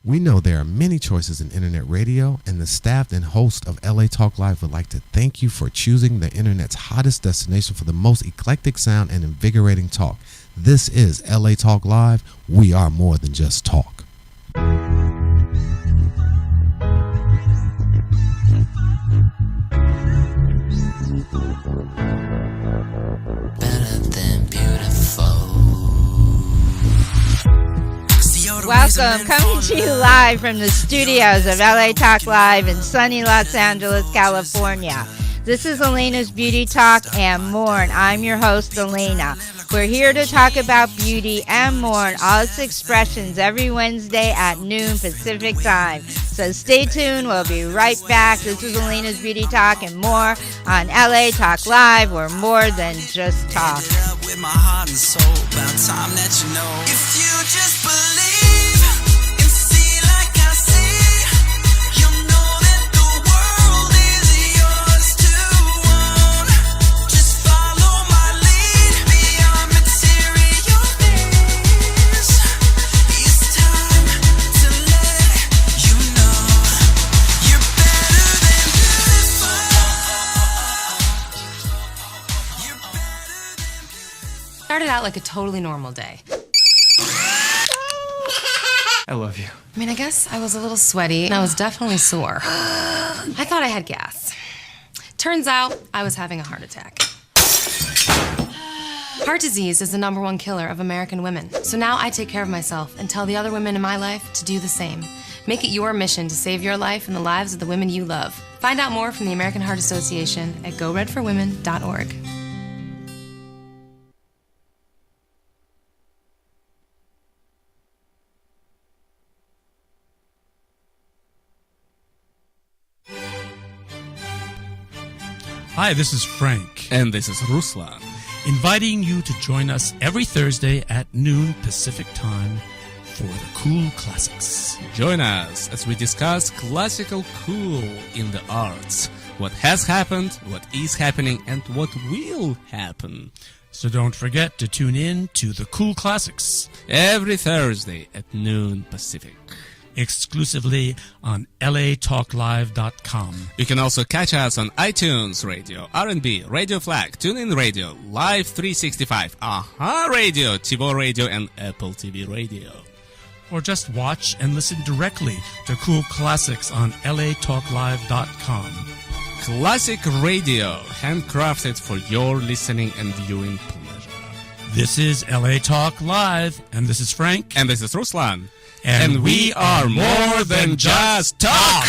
We know there are many choices in internet radio, and the staff and host of LA Talk Live would like to thank you for choosing the internet's hottest destination for the most eclectic sound and invigorating talk. This is LA Talk Live. We are more than just talk. Better than beautiful. Welcome, coming to you live from the studios of LA Talk Live in sunny Los Angeles, California. This is Alayna's Beauty Talk and more, and I'm your host, Alayna. We're here to talk about beauty and more and all its expressions every Wednesday at noon Pacific time. So stay tuned. We'll be right back. This is Alayna's Beauty Talk and more on LA Talk Live. We're more than just talk. With my heart and soul, about time that you know. If you just believe and see like I see, you'll know that the world is yours to own. Just follow my lead beyond material things. It's time to let you know you're better than beautiful. You're better than beautiful. Started out like a totally normal day. I love you. I mean, I guess I was a little sweaty and I was definitely sore. I thought I had gas. Turns out I was having a heart attack. Heart disease is the #1 killer of American women. So now I take care of myself and tell the other women in my life to do the same. Make it your mission to save your life and the lives of the women you love. Find out more from the American Heart Association at goredforwomen.org. Hi, this is Frank, And this is Ruslan. inviting you to join us every Thursday at noon Pacific Time for the Cool Classics. Join us as we discuss classical cool in the arts. What has happened, what is happening, and what will happen. So don't forget to tune in to the Cool Classics, Every Thursday at noon Pacific. exclusively on latalklive.com. You can also catch us on iTunes Radio, R&B, Radio Flag, TuneIn Radio, Live 365, Aha Radio, TiVo Radio, and Apple TV Radio. Or just watch and listen directly to Cool Classics on latalklive.com. Classic radio, handcrafted for your listening and viewing pleasure. This is LA Talk Live, and this is Frank. And this is Ruslan. And we are more than just talk.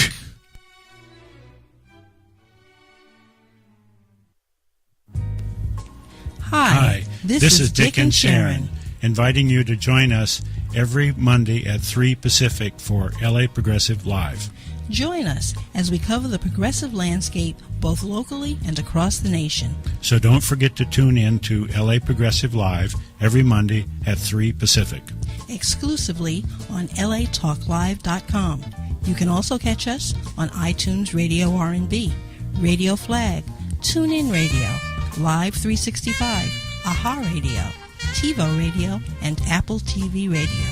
Hi, this is Dick and Sharon, inviting you to join us every Monday at 3 Pacific for LA Progressive Live. Join us as we cover the progressive landscape both locally and across the nation. So don't forget to tune in to LA Progressive Live every Monday at 3 Pacific. Exclusively on latalklive.com. You can also catch us on iTunes Radio R&B, Radio Flag, TuneIn Radio, Live 365, Aha Radio, TiVo Radio, and Apple TV Radio.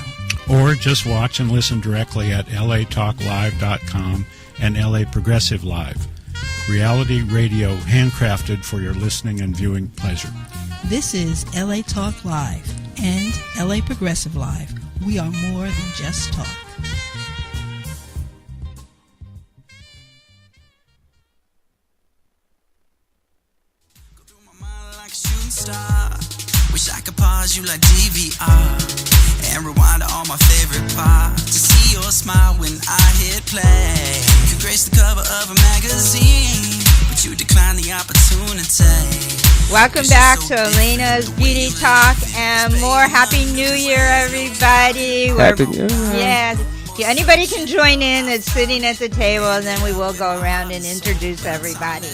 Or just watch and listen directly at latalklive.com and LA Progressive Live. Reality radio handcrafted for your listening and viewing pleasure. This is LA Talk Live and LA Progressive Live. We are more than just talk. Go through my mind like a shooting star. Wish I could pause you like DVR and rewind to all my favorite parts to see your smile when I hit play. You grace the cover of a magazine, but you decline the opportunity. Welcome back to Alayna's Beauty Talk and more. Happy New Year, everybody. Happy New Year. Yes. Yeah, anybody can join in that's sitting at the table, and then we will go around and introduce everybody.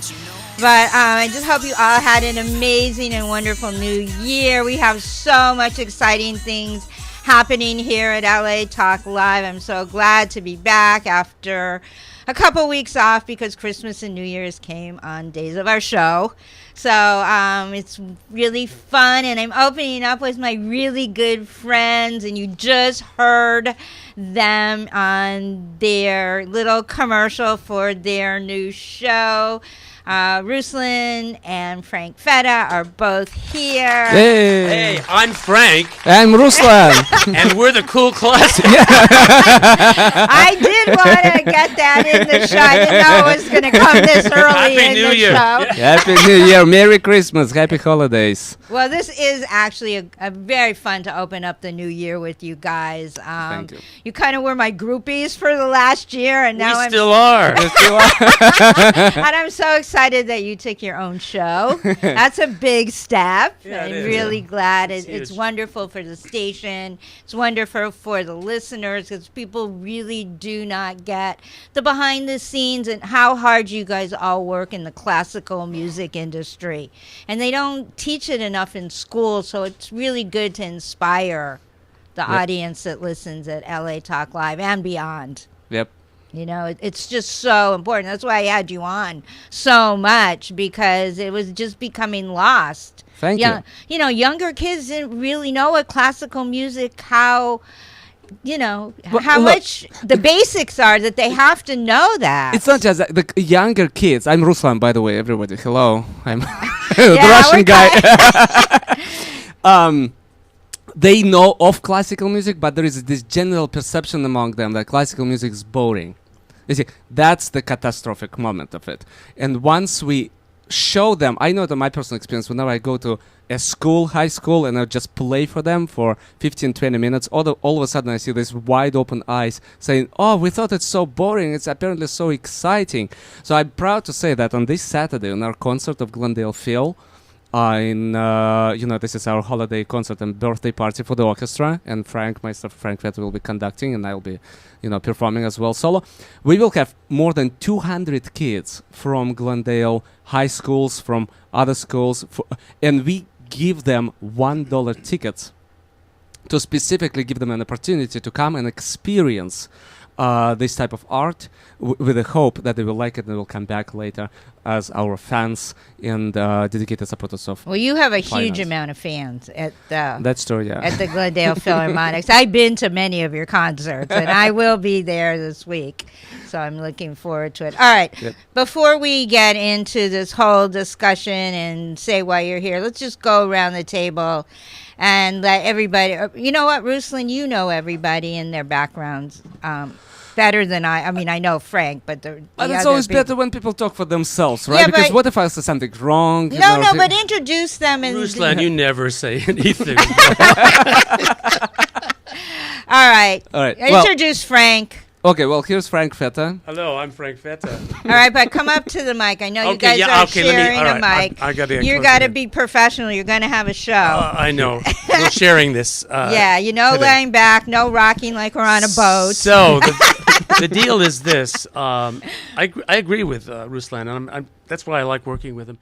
But I just hope you all had an amazing and wonderful new year. We have so much exciting things happening here at LA Talk Live. I'm so glad to be back after a couple weeks off because Christmas and New Year's came on days of our show. So it's really fun, and I'm opening up with my really good friends, and you just heard them on their little commercial for their new show. Ruslan and Frank Feta are both here. Hey, I'm Frank. I'm Ruslan. And we're the Cool Classic. I did want to get that in the show. I didn't know it was going to come this early Happy in New the Year. show. Happy New Year. Merry Christmas. Happy holidays. Well, this is actually a very fun to open up the new year with you guys. Thank you. You kind of were my groupies for the last year, and now We I'm still are. and I'm so excited that you took your own show. That's a big step. Yeah, it I'm is. really glad. It's It's huge. wonderful for the station. It's wonderful for the listeners because people really do not get the behind the scenes and how hard you guys all work in the classical music industry. And they don't teach it enough in school, so it's really good to inspire the audience that listens at LA Talk Live and beyond. Yep. You know, it's just so important. That's why I had you on so much, because it was just becoming lost. Thank you. You know, younger kids didn't really know what classical music, how, you know, Well, how look, much the basics are, that they have to know that. It's not just that, the younger kids. I'm Ruslan, by the way, everybody. Hello. I'm the Yeah, Russian we're guy. They know of classical music, but there is this general perception among them that classical music is boring. You see, that's the catastrophic moment of it. And once we show them, I know that my personal experience, whenever I go to a school, high school, and I just play for them for 15, 20 minutes, all of a sudden I see these wide open eyes saying, oh, we thought it's so boring. It's apparently so exciting. So I'm proud to say that on this Saturday, on our concert of Glendale Phil, this is our holiday concert and birthday party for the orchestra, and myself, Frank Fett will be conducting, and I'll be, performing as well solo. We will have more than 200 kids from Glendale high schools, from other schools, and we give them $1 tickets to specifically give them an opportunity to come and experience this type of art with the hope that they will like it and will come back later as our fans and dedicated supporters of. Well, you have a huge finance. amount of fans at the That's true, yeah. at the Glendale Philharmonics. I've been to many of your concerts, and I will be there this week. So I'm looking forward to it. All right. Yep. Before we get into this whole discussion and say why you're here, let's just go around the table and let everybody. You know what, Ruslan? You know everybody and their backgrounds better than I. I mean, I know Frank, but the But it's other always people- better when people talk for themselves, right? Yeah, because but- what if I say something wrong? No, but introduce them and. Ruslan, you never say anything. All right. All right. Well, Introduce Frank. okay, well, here's Frank Feta. Hello, I'm Frank Feta. All right, but come up to the mic. I know you Okay, guys yeah, are okay, let me- sharing all a right, mic. I gotta get You closer got to here. be professional. You're going to have a show. I know. We're sharing this. yeah, no today. laying back, no rocking like we're on a boat. So the deal is this. I agree with Ruslan, and that's why I like working with him.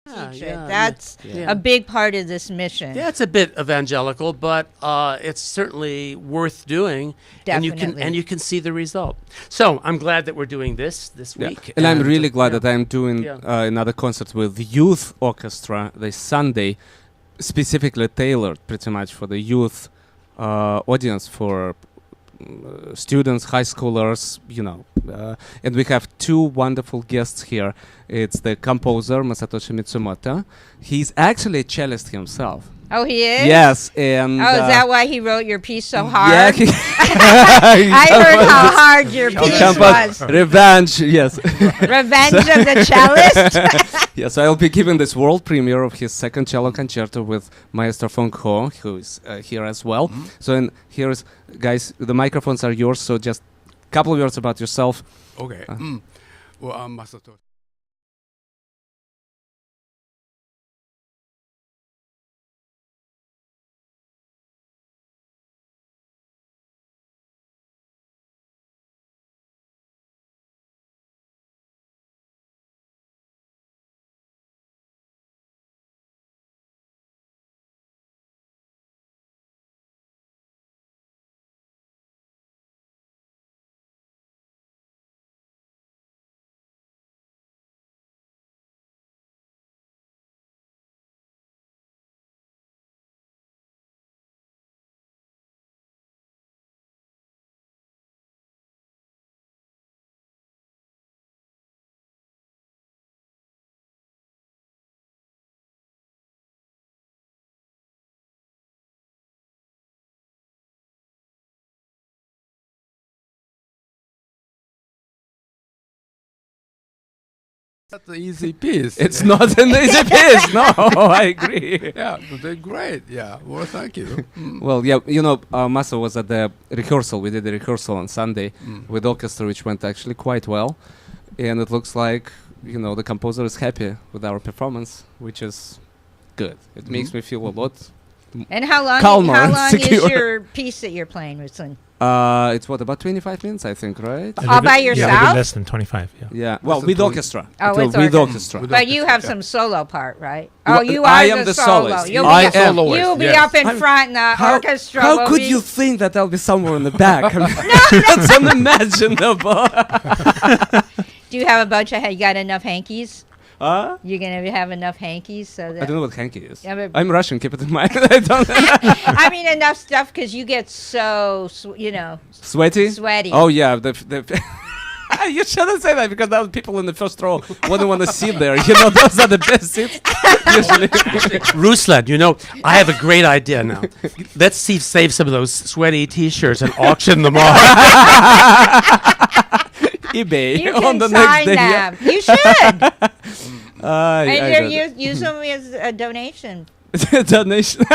teach yeah, it. That's yeah. a big part of this mission. Yeah, it's a bit evangelical, but it's certainly worth doing, Definitely. and you can see the result. So I'm glad that we're doing this week, And I'm really glad yeah. that I'm doing Yeah. another concert with the youth orchestra this Sunday, specifically tailored pretty much for the youth audience, for students, high schoolers, and we have two wonderful guests here. It's the composer Masatoshi Mitsumoto. He's actually a cellist himself. Oh, he is? Yes, and Oh, is that why he wrote your piece so hard? yeah, I heard how hard your piece was. Revenge, yes. Revenge of the Cellist? Yes, I'll be giving this world premiere of his second cello concerto with Maestro Fong Ho, who is here as well. So, and here's, guys, the microphones are yours, so just a couple of words about yourself. Okay. Well, I'm Masato. That's an easy piece. It's not an easy piece, no, I agree. Yeah, but they're great. Yeah, well, thank you. Well, yeah, Masa was at the rehearsal. We did the rehearsal on Sunday with orchestra, which went actually quite well. And it looks like, the composer is happy with our performance, which is good. It makes me feel a lot And how long, calmer and is secure. your piece that you're playing, Ruslan? It's about 25 minutes, I think, right? All by Yeah, a yourself? little less than 25, yeah. Yeah, well, That's with a orchestra. Oh, So with with orchestra. orchestra. But you have some solo part, right? Well, Oh, you are I am the solo. soloist. You'll I be, am. You'll be Yes. up in front, and the orchestra How will could be you think that I'll be somewhere in the back? I mean, that's unimaginable. Do you have a bunch of? You got enough hankies? Huh? You're gonna have enough hankies so that I don't know what hanky is. Yeah, but- I'm Russian. Keep it in mind. I don't. I mean enough stuff because you get so Sweaty. sweaty. Oh yeah. You shouldn't say that because now people in the first row wouldn't want to sit there. Those are the best seats usually. Ruslan, I have a great idea now. Let's save some of those sweaty T-shirts and auction them off. eBay You on can the next sign day. them. You should. I And use them as a donation. Donation.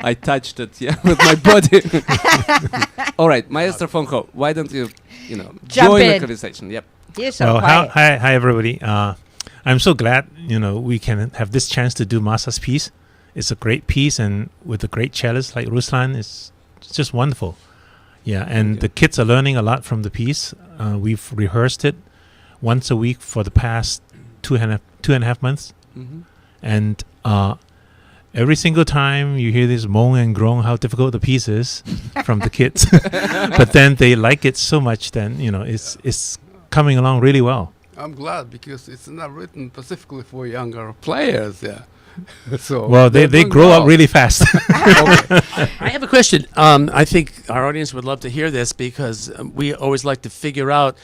I touched it, with my body. All right, Maestro Fonko, why don't you, join the in. conversation? Yep. You're so Well, quiet. hi everybody. I'm so glad, we can have this chance to do Masa's piece. It's a great piece, and with a great cellist like Ruslan, it's just wonderful. Yeah, and the kids are learning a lot from the piece. We've rehearsed it once a week for the past two and a half months. Mm-hmm. And every single time you hear this moan and groan how difficult the piece is from the kids, but then they like it so much. Then it's coming along really well. I'm glad because it's not written specifically for younger players. Yeah. So Well, they doing grow well. up really fast. I have a question. I think our audience would love to hear this because we always like to figure out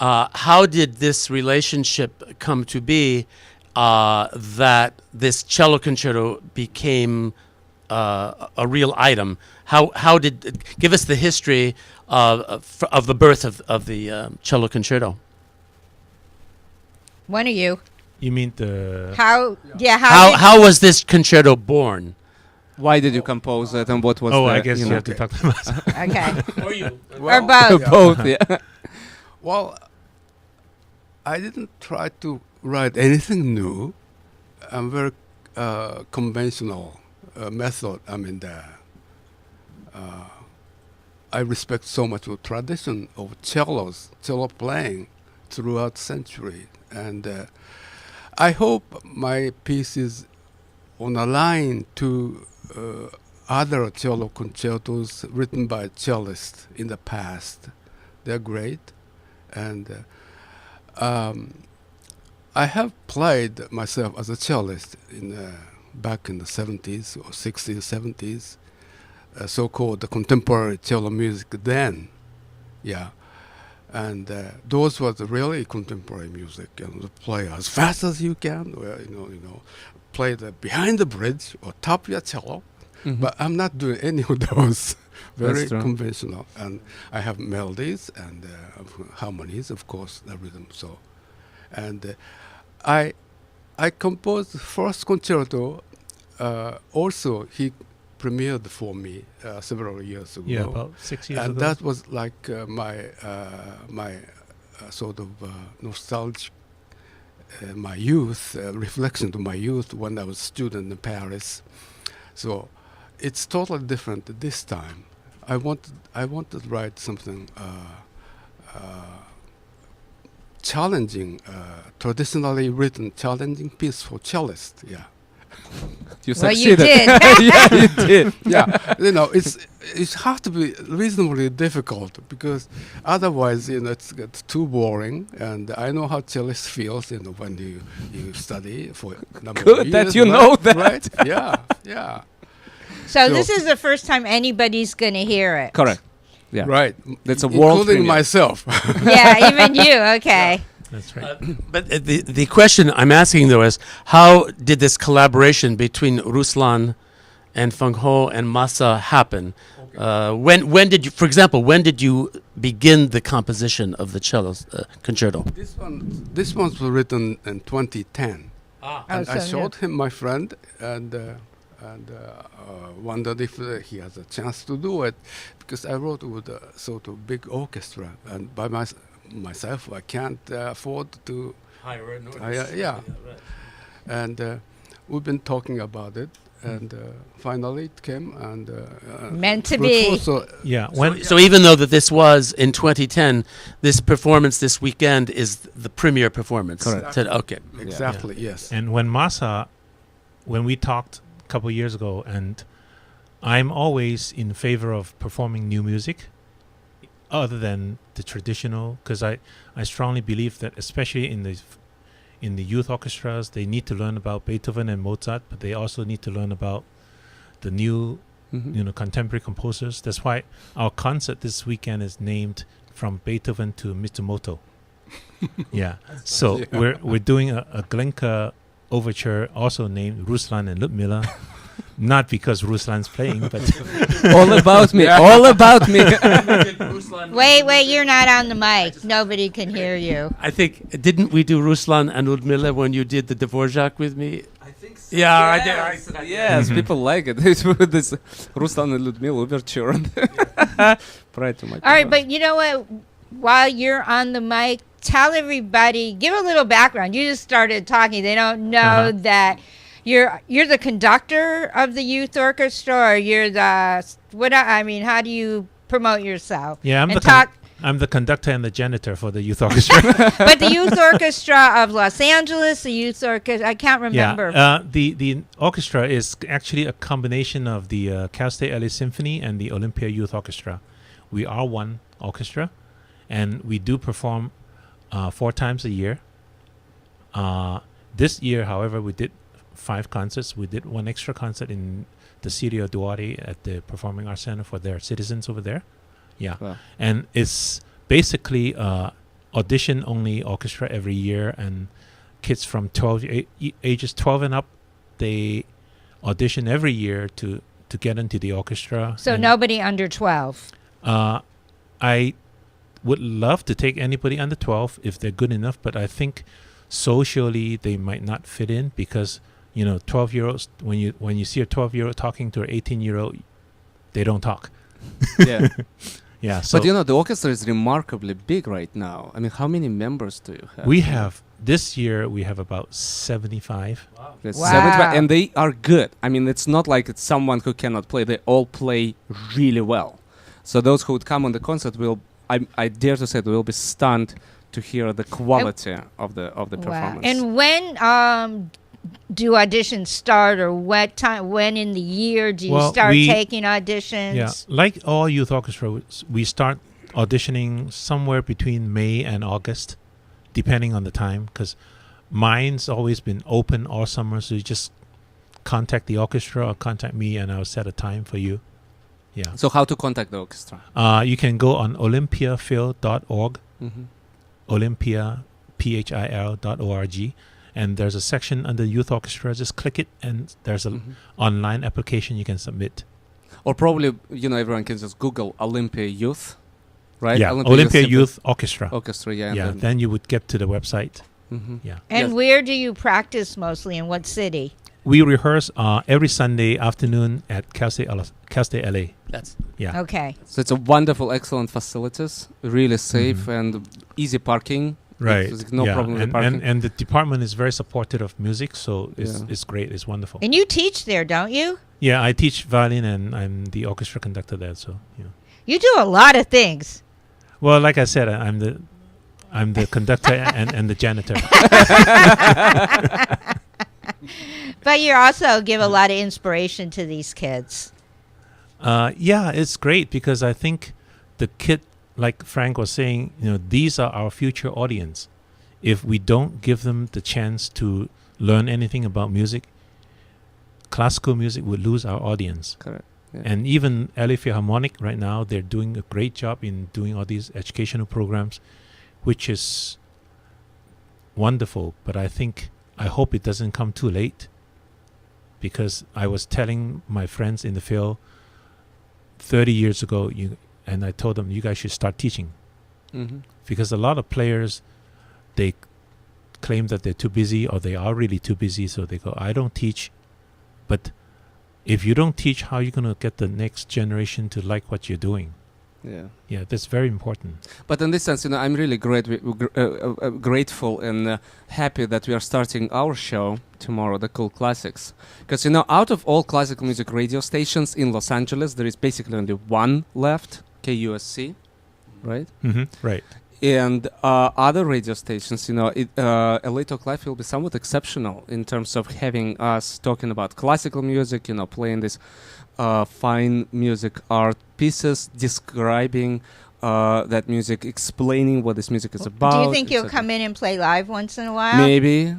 how did this relationship come to be that this cello concerto became a real item. How did give us the history of the birth of the cello concerto? One of you. You mean the? How? Yeah. How? How was this concerto born? Why did you compose it, and what was Oh, the, I guess you know, have to talk to Masa. Okay. Or you? Or both. both? Yeah. Well, I didn't try to write anything new. I'm very conventional method. I mean, I respect so much the tradition of cello playing throughout the century, and I hope my piece is on a line to other cello concertos written by cellists in the past. They're great, and I have played myself as a cellist back in the 70s or 60s, 70s, so-called contemporary cello music then. Yeah. And those was really contemporary music. Play as fast as you can, or, play behind the bridge or top your cello. Mhm. But I'm not doing any of those. Very That's true. conventional. And I have melodies and harmonies, of course, the rhythm. So, and I composed the first concerto. Also, he premiered for me several years ago. Yeah, about 6 years and ago. that was like my sort of nostalgic, my youth, reflection to my youth when I was a student in Paris. So it's totally different this time. I wanted to write something challenging, traditionally written, challenging piece for cellist. Yeah. You Well, you succeeded. did. Yeah, you did. Yeah, it has to be reasonably difficult because otherwise, it's too boring. And I know how cellist feels, when you study for a number of Good years. that you right? know that. Right? Yeah, yeah. So this is the first time anybody's going to hear it. Correct. Yeah. Right. That's a world including premiere. myself. Yeah, even you. Okay. That's right. But the question I'm asking though is, how did this collaboration between Ruslan and Feng Ho and Masa happen? When did you, for example, when did you begin the composition of the cello concerto? This one was written in 2010. And I so showed him my friend and wondered if he has a chance to do it, because I wrote with a sort of big orchestra, and by myself I can't afford to hire an orchestra. Yeah. And we've been talking about it, and finally it came, and Meant to be. So Yeah, So even though that this was in 2010, this performance this weekend is the premiere performance. Correct. Okay. exactly, yes. and when we talked a couple years ago, and I'm always in favor of performing new music other than the traditional, because I strongly believe that, especially in the youth orchestras, they need to learn about Beethoven and Mozart, but they also need to learn about the new Mhm. contemporary composers. That's why our concert this weekend is named from Beethoven to Mitsumoto. Yeah. So we're doing a Glinka overture, also named Ruslan and Ludmila. Not because Ruslan's playing, but All about me. All about me. Wait, you're not on the mic. Nobody can hear you. I think, didn't we do Ruslan and Ludmila when you did the Dvorak with me? I think so. Yeah, I did. Yes, people like it. This Ruslan and Ludmila overture. Prior to my All right, but you know what? While you're on the mic, tell everybody, give a little background. You just started talking. They don't know that you're the conductor of the youth orchestra, or you're the how do you promote yourself? yeah, I'm the conductor and the janitor for the youth orchestra. But the youth orchestra of Los Angeles, the youth orchestra, I can't remember. Yeah, the orchestra is actually a combination of the Cal State LA Symphony and the Olympia Youth Orchestra. We are one orchestra, and we do perform 4 times a year. This year, however, we did 5 concerts. We did 1 extra concert in the city of Duarte at the Performing Arts Center for their citizens over there. Yeah. Wow. And it's basically audition-only orchestra every year, and kids from ages 12 and up, they audition every year to get into the orchestra. So And, nobody under 12. I would love to take anybody under 12 if they're good enough, but I think socially they might not fit in, because 12-year-olds, when you see a 12-year-old talking to an 18-year-old, they don't talk. Yeah. Yeah. So But the orchestra is remarkably big right now. I mean, how many members do you have? we have this year we have about 75. There's Wow. 75, and they are good. I mean, it's not like it's someone who cannot play. They all play really well. So those who would come on the concert I dare to say, they will be stunned to hear the quality of the performance. And when do auditions start, or what time? When in the year do you start taking auditions? Yeah, like all youth orchestras, we start auditioning somewhere between May and August, depending on the time. Because mine's always been open all summer, so you just contact the orchestra or contact me, and I'll set a time for you. Yeah. So how to contact the orchestra? You can go on olympiaphil.org, olympiaphil.org, and there's a section under youth orchestra. Just click it, and there's an online application you can submit. Or probably, everyone can just Google Olympia Youth, right? Yeah, Olympia Youth Orchestra. Orchestra, yeah. Yeah, then you would get to the website. Yeah. And where do you practice mostly? In what city? We rehearse every Sunday afternoon at Cal State LA. Yeah. Okay. So it's a wonderful, excellent facilities, really safe and easy parking. Right. There's no problem with parking. And the department is very supportive of music, so it's great. It's wonderful. And you teach there, don't you? Yeah, I teach violin, and I'm the orchestra conductor there. So you do a lot of things. Well, like I said, I'm the conductor and the janitor. But you also give a lot of inspiration to these kids. Yeah, it's great because I think the kid, like Frank was saying, these are our future audience. If we don't give them the chance to learn anything about music, classical music would lose our audience. Correct. Yeah. And even LA Philharmonic right now, they're doing a great job in doing all these educational programs, which is wonderful. But I hope it doesn't come too late, because I was telling my friends in the field 30 years ago, and I told them, you guys should start teaching. Because a lot of players, they claim that they're too busy, or they are really too busy, so they go, I don't teach. But if you don't teach, how are you going to get the next generation to like what you're doing? Yeah, that's very important. But in this sense, I'm really grateful and happy that we are starting our show tomorrow, the Cool Classics. Because, out of all classical music radio stations in Los Angeles, there is basically only one left, KUSC, right? Right. And other radio stations, LA Talk Live will be somewhat exceptional in terms of having us talking about classical music, playing this fine music art pieces, describing that music, explaining what this music is about. Do you think you'll come in and play live once in a while? Maybe.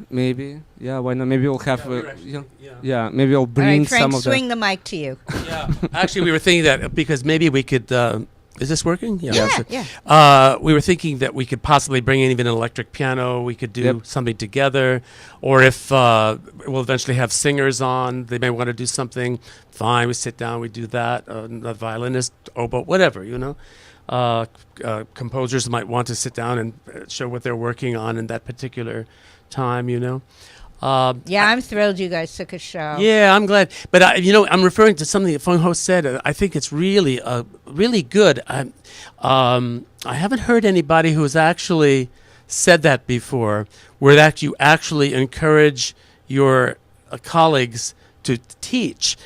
Yeah, why not? Maybe we'll have, maybe I'll bring Frank, some of swing the mic to you. Yeah, actually, we were thinking that because maybe we could. Is this working? Yeah. We were thinking that we could possibly bring in even an electric piano. We could do something together. Or if we'll eventually have singers on, they may want to do something. Fine, we sit down, we do that. A violinist, oboe, whatever, composers might want to sit down and show what they're working on in that particular time, I'm thrilled you guys took a show. Yeah, I'm glad. But, I'm referring to something the phone host said. I think it's really, really good. I haven't heard anybody who has actually said that before, where that you actually encourage your colleagues to teach.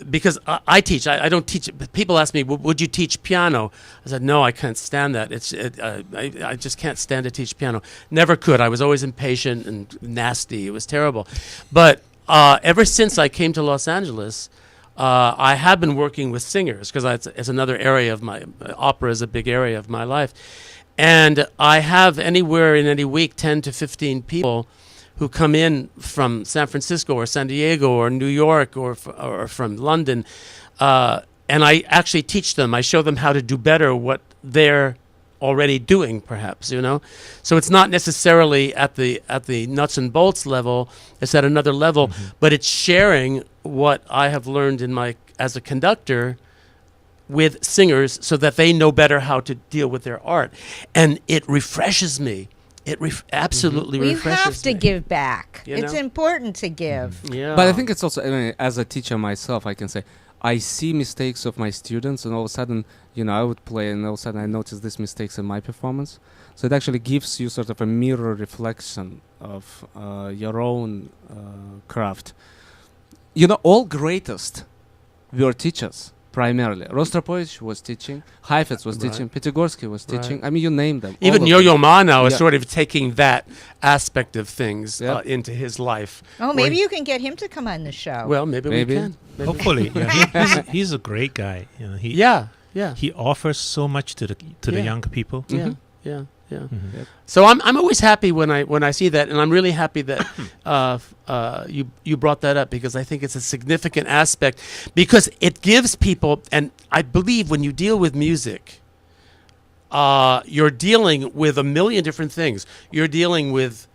Because I teach. I don't teach. People ask me, would you teach piano? I said, no, I can't stand that. I just can't stand to teach piano. Never could. I was always impatient and nasty. It was terrible. But ever since I came to Los Angeles, I have been working with singers, because it's another area of my, opera is a big area of my life. And I have anywhere in any week 10 to 15 people who come in from San Francisco or San Diego or New York or from London, and I actually teach them. I show them how to do better what they're already doing, perhaps, So it's not necessarily at the nuts and bolts level. It's at another level, but it's sharing what I have learned as a conductor with singers, so that they know better how to deal with their art, and it refreshes me. It absolutely refreshes me. You have to give back. It's important to give. Yeah. But I think it's also, as a teacher myself, I can say, I see mistakes of my students, and all of a sudden, I would play, and all of a sudden I notice these mistakes in my performance. So it actually gives you sort of a mirror reflection of your own craft. All greatest were teachers. primarily. Rostropovich was teaching, Heifetz was teaching, Pitigorsky was teaching. I mean, you name them. Even all of Yo-Yo them. Ma now is Yeah. sort of taking that aspect of things Yeah. into his life. Oh, where maybe he- you can get him to come on the show. Well, maybe Maybe. we can. Maybe. Hopefully, yeah. He's a great guy. You know, Yeah, yeah, he offers so much to the Yeah. young people. yeah, yeah, yeah. Mhm. So I'm always happy when I see that, and I'm really happy that you brought that up, because I think it's a significant aspect, because it gives people, and I believe when you deal with music, you're dealing with a million different things. You're dealing with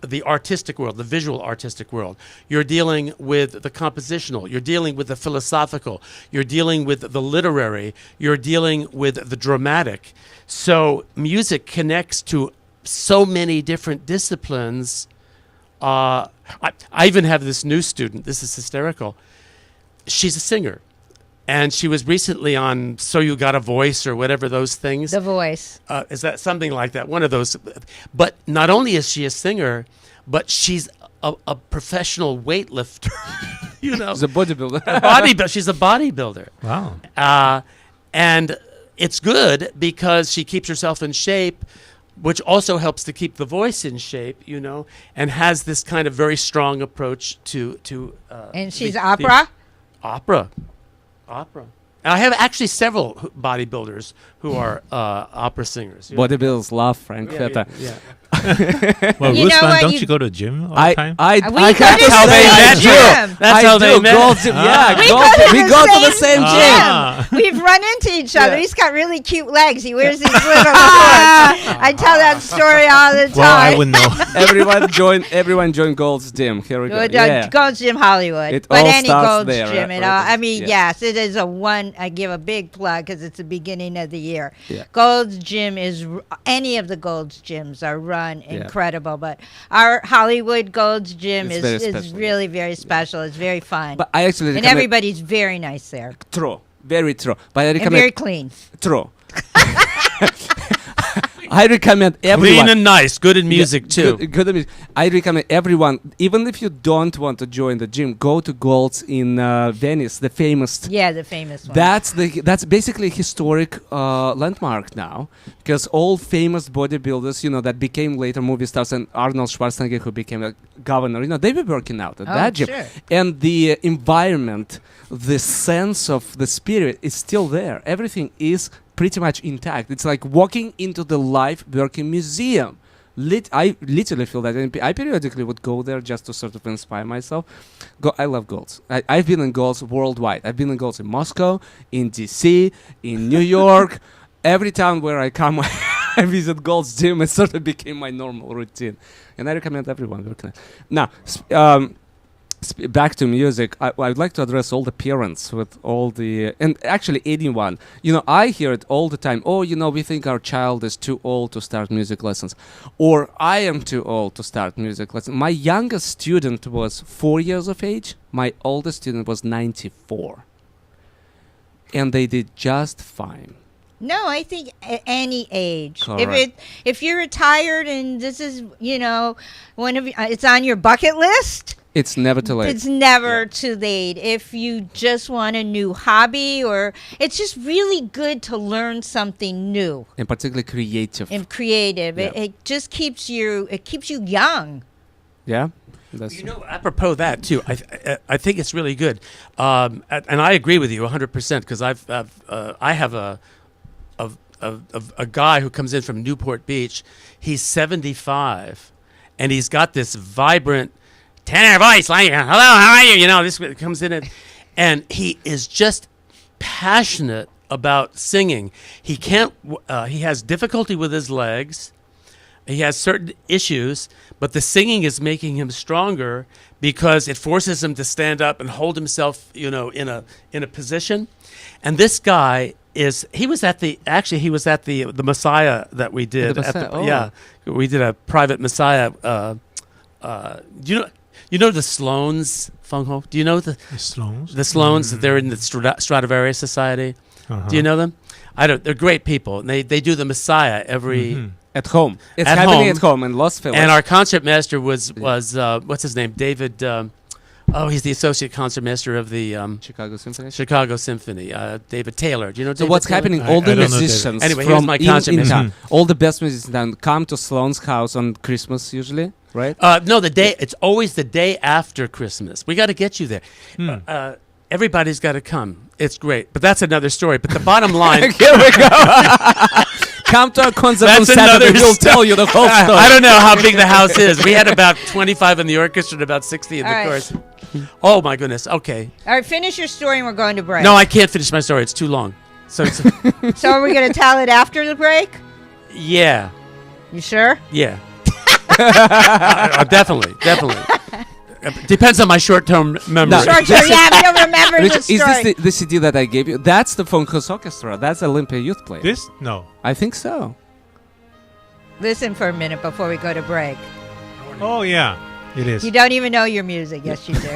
the artistic world, the visual artistic world. You're dealing with the compositional. You're dealing with the philosophical. You're dealing with the literary. You're dealing with the dramatic. So music connects to so many different disciplines. I even have this new student. This is hysterical. She's a singer. And she was recently on So You Got a Voice or whatever those things. The Voice. Is that something like that? One of those. But not only is she a singer, but she's a professional weightlifter. You know, He's a bodybuilder. she's a bodybuilder. Wow. And it's good because she keeps herself in shape, which also helps to keep the voice in shape, you know, and has this kind of very strong approach to And she's the opera? opera. I have actually several bodybuilders who are opera singers. you know. Bodybuilders love Frank Feta. Yeah. Well, You know Ruslan, what, don't you- you go to gym all the time? I We go to have the how they same met gym. you. That's I how they do. met. Gold gym. Yeah, We gold go gym. to We the go to the same same gym. gym. We've run into each other. Yeah. He's got really cute legs. He wears these little shorts. I tell that story all the time. Well, I wouldn't know. Everyone join Gold's gym. Here we go. Yeah. Gold's Gym Hollywood. It but all any starts Gold's there, Gym. right? I mean, Yeah. yes, it is I give a big plug because it's the beginning of the year. Yeah. Gold's Gym any of the Gold's Gyms are run Yeah. incredible, but our Hollywood Gold's Gym It's very is special. really very special. It's very fun. But I actually and recommend everybody's very nice there. true, very true. But I And recommend very clean. true. I recommend everyone. Clean and nice, good in music too. Good at music. I recommend everyone, even if you don't want to join the gym, go to Gold's in Venice, the famous. Yeah, the famous one. That's basically a historic landmark now, because all famous bodybuilders, you know, that became later movie stars, and Arnold Schwarzenegger, who became a governor, you know, they were working out at that gym, sure. and the environment, the sense of the spirit is still there. Everything is pretty much intact. It's like walking into the live working museum. I literally feel that, and I periodically would go there just to sort of inspire myself. I love Golds. I've been in Golds worldwide. I've been in Golds in Moscow, in DC, in New York. Every town where I come, I visit Gold's Gym. It sort of became my normal routine, and I recommend everyone working it. Now, back to music, I'd like to address all the parents with all the, and actually anyone. You know, I hear it all the time. Oh, you know, we think our child is too old to start music lessons, or I am too old to start music lessons. My youngest student was 4 years of age. My oldest student was 94, and they did just fine. No, I think at any age. Correct. If you're retired and this is, you know, it's on your bucket list. It's never too late. It's never too late. If you just want a new hobby, or it's just really good to learn something new and particularly creative. and creative. Yeah. It just keeps you young. Yeah. You know, apropos that too, I think it's really good, and I agree with you 100% because I have a guy who comes in from Newport Beach. He's 75, and he's got this vibrant tenor voice, like "Hello, how are you?" You know, this comes in, and he is just passionate about singing. He can't. He has difficulty with his legs. He has certain issues, but the singing is making him stronger because it forces him to stand up and hold himself, you know, in a position. And this guy he was at the Messiah that we did. The Messiah, oh. Yeah, we did a private Messiah. You know the Sloans, Feng Ho? Do you know the Sloans? The Sloans, they're in the Stradivarius Society. Uh-huh. Do you know them? I don't. They're great people. And they do the Messiah every At home. It's At happening home. at home in Los Feliz. And our concert master was what's his name? David. Oh, he's the associate concertmaster of the Chicago Symphony. Chicago Symphony. David Taylor. Do you know? So David what's Taylor? happening? I All the don't know David. musicians Anyway, he was from my in concertmaster. town, all the best musicians in town come to Sloan's house on Christmas usually, right? No, the day. It's always the day after Christmas. We got to get you there. Everybody's got to come. It's great, but that's another story. But the bottom line. Here we go. Come to a concert on That's Saturday. another We'll story. tell you the whole story. I don't know how big the house is. We had about 25 in the orchestra and about 60 in the All right. chorus. Oh my goodness. Okay. All right, finish your story and we're going to break. No, I can't finish my story. It's too long. So, So are we going to tell it after the break? yeah. You sure? Yeah. Definitely. Depends on my short-term memory. No. Short term, yeah, we don't remember Rich, the is story. this the CD that I gave you? That's the Phone Coast Orchestra. That's Olympia Youth Play. This? No. I think so. Listen for a minute before we go to break. Oh, yeah. It is. You don't even know your music. Yes, you do.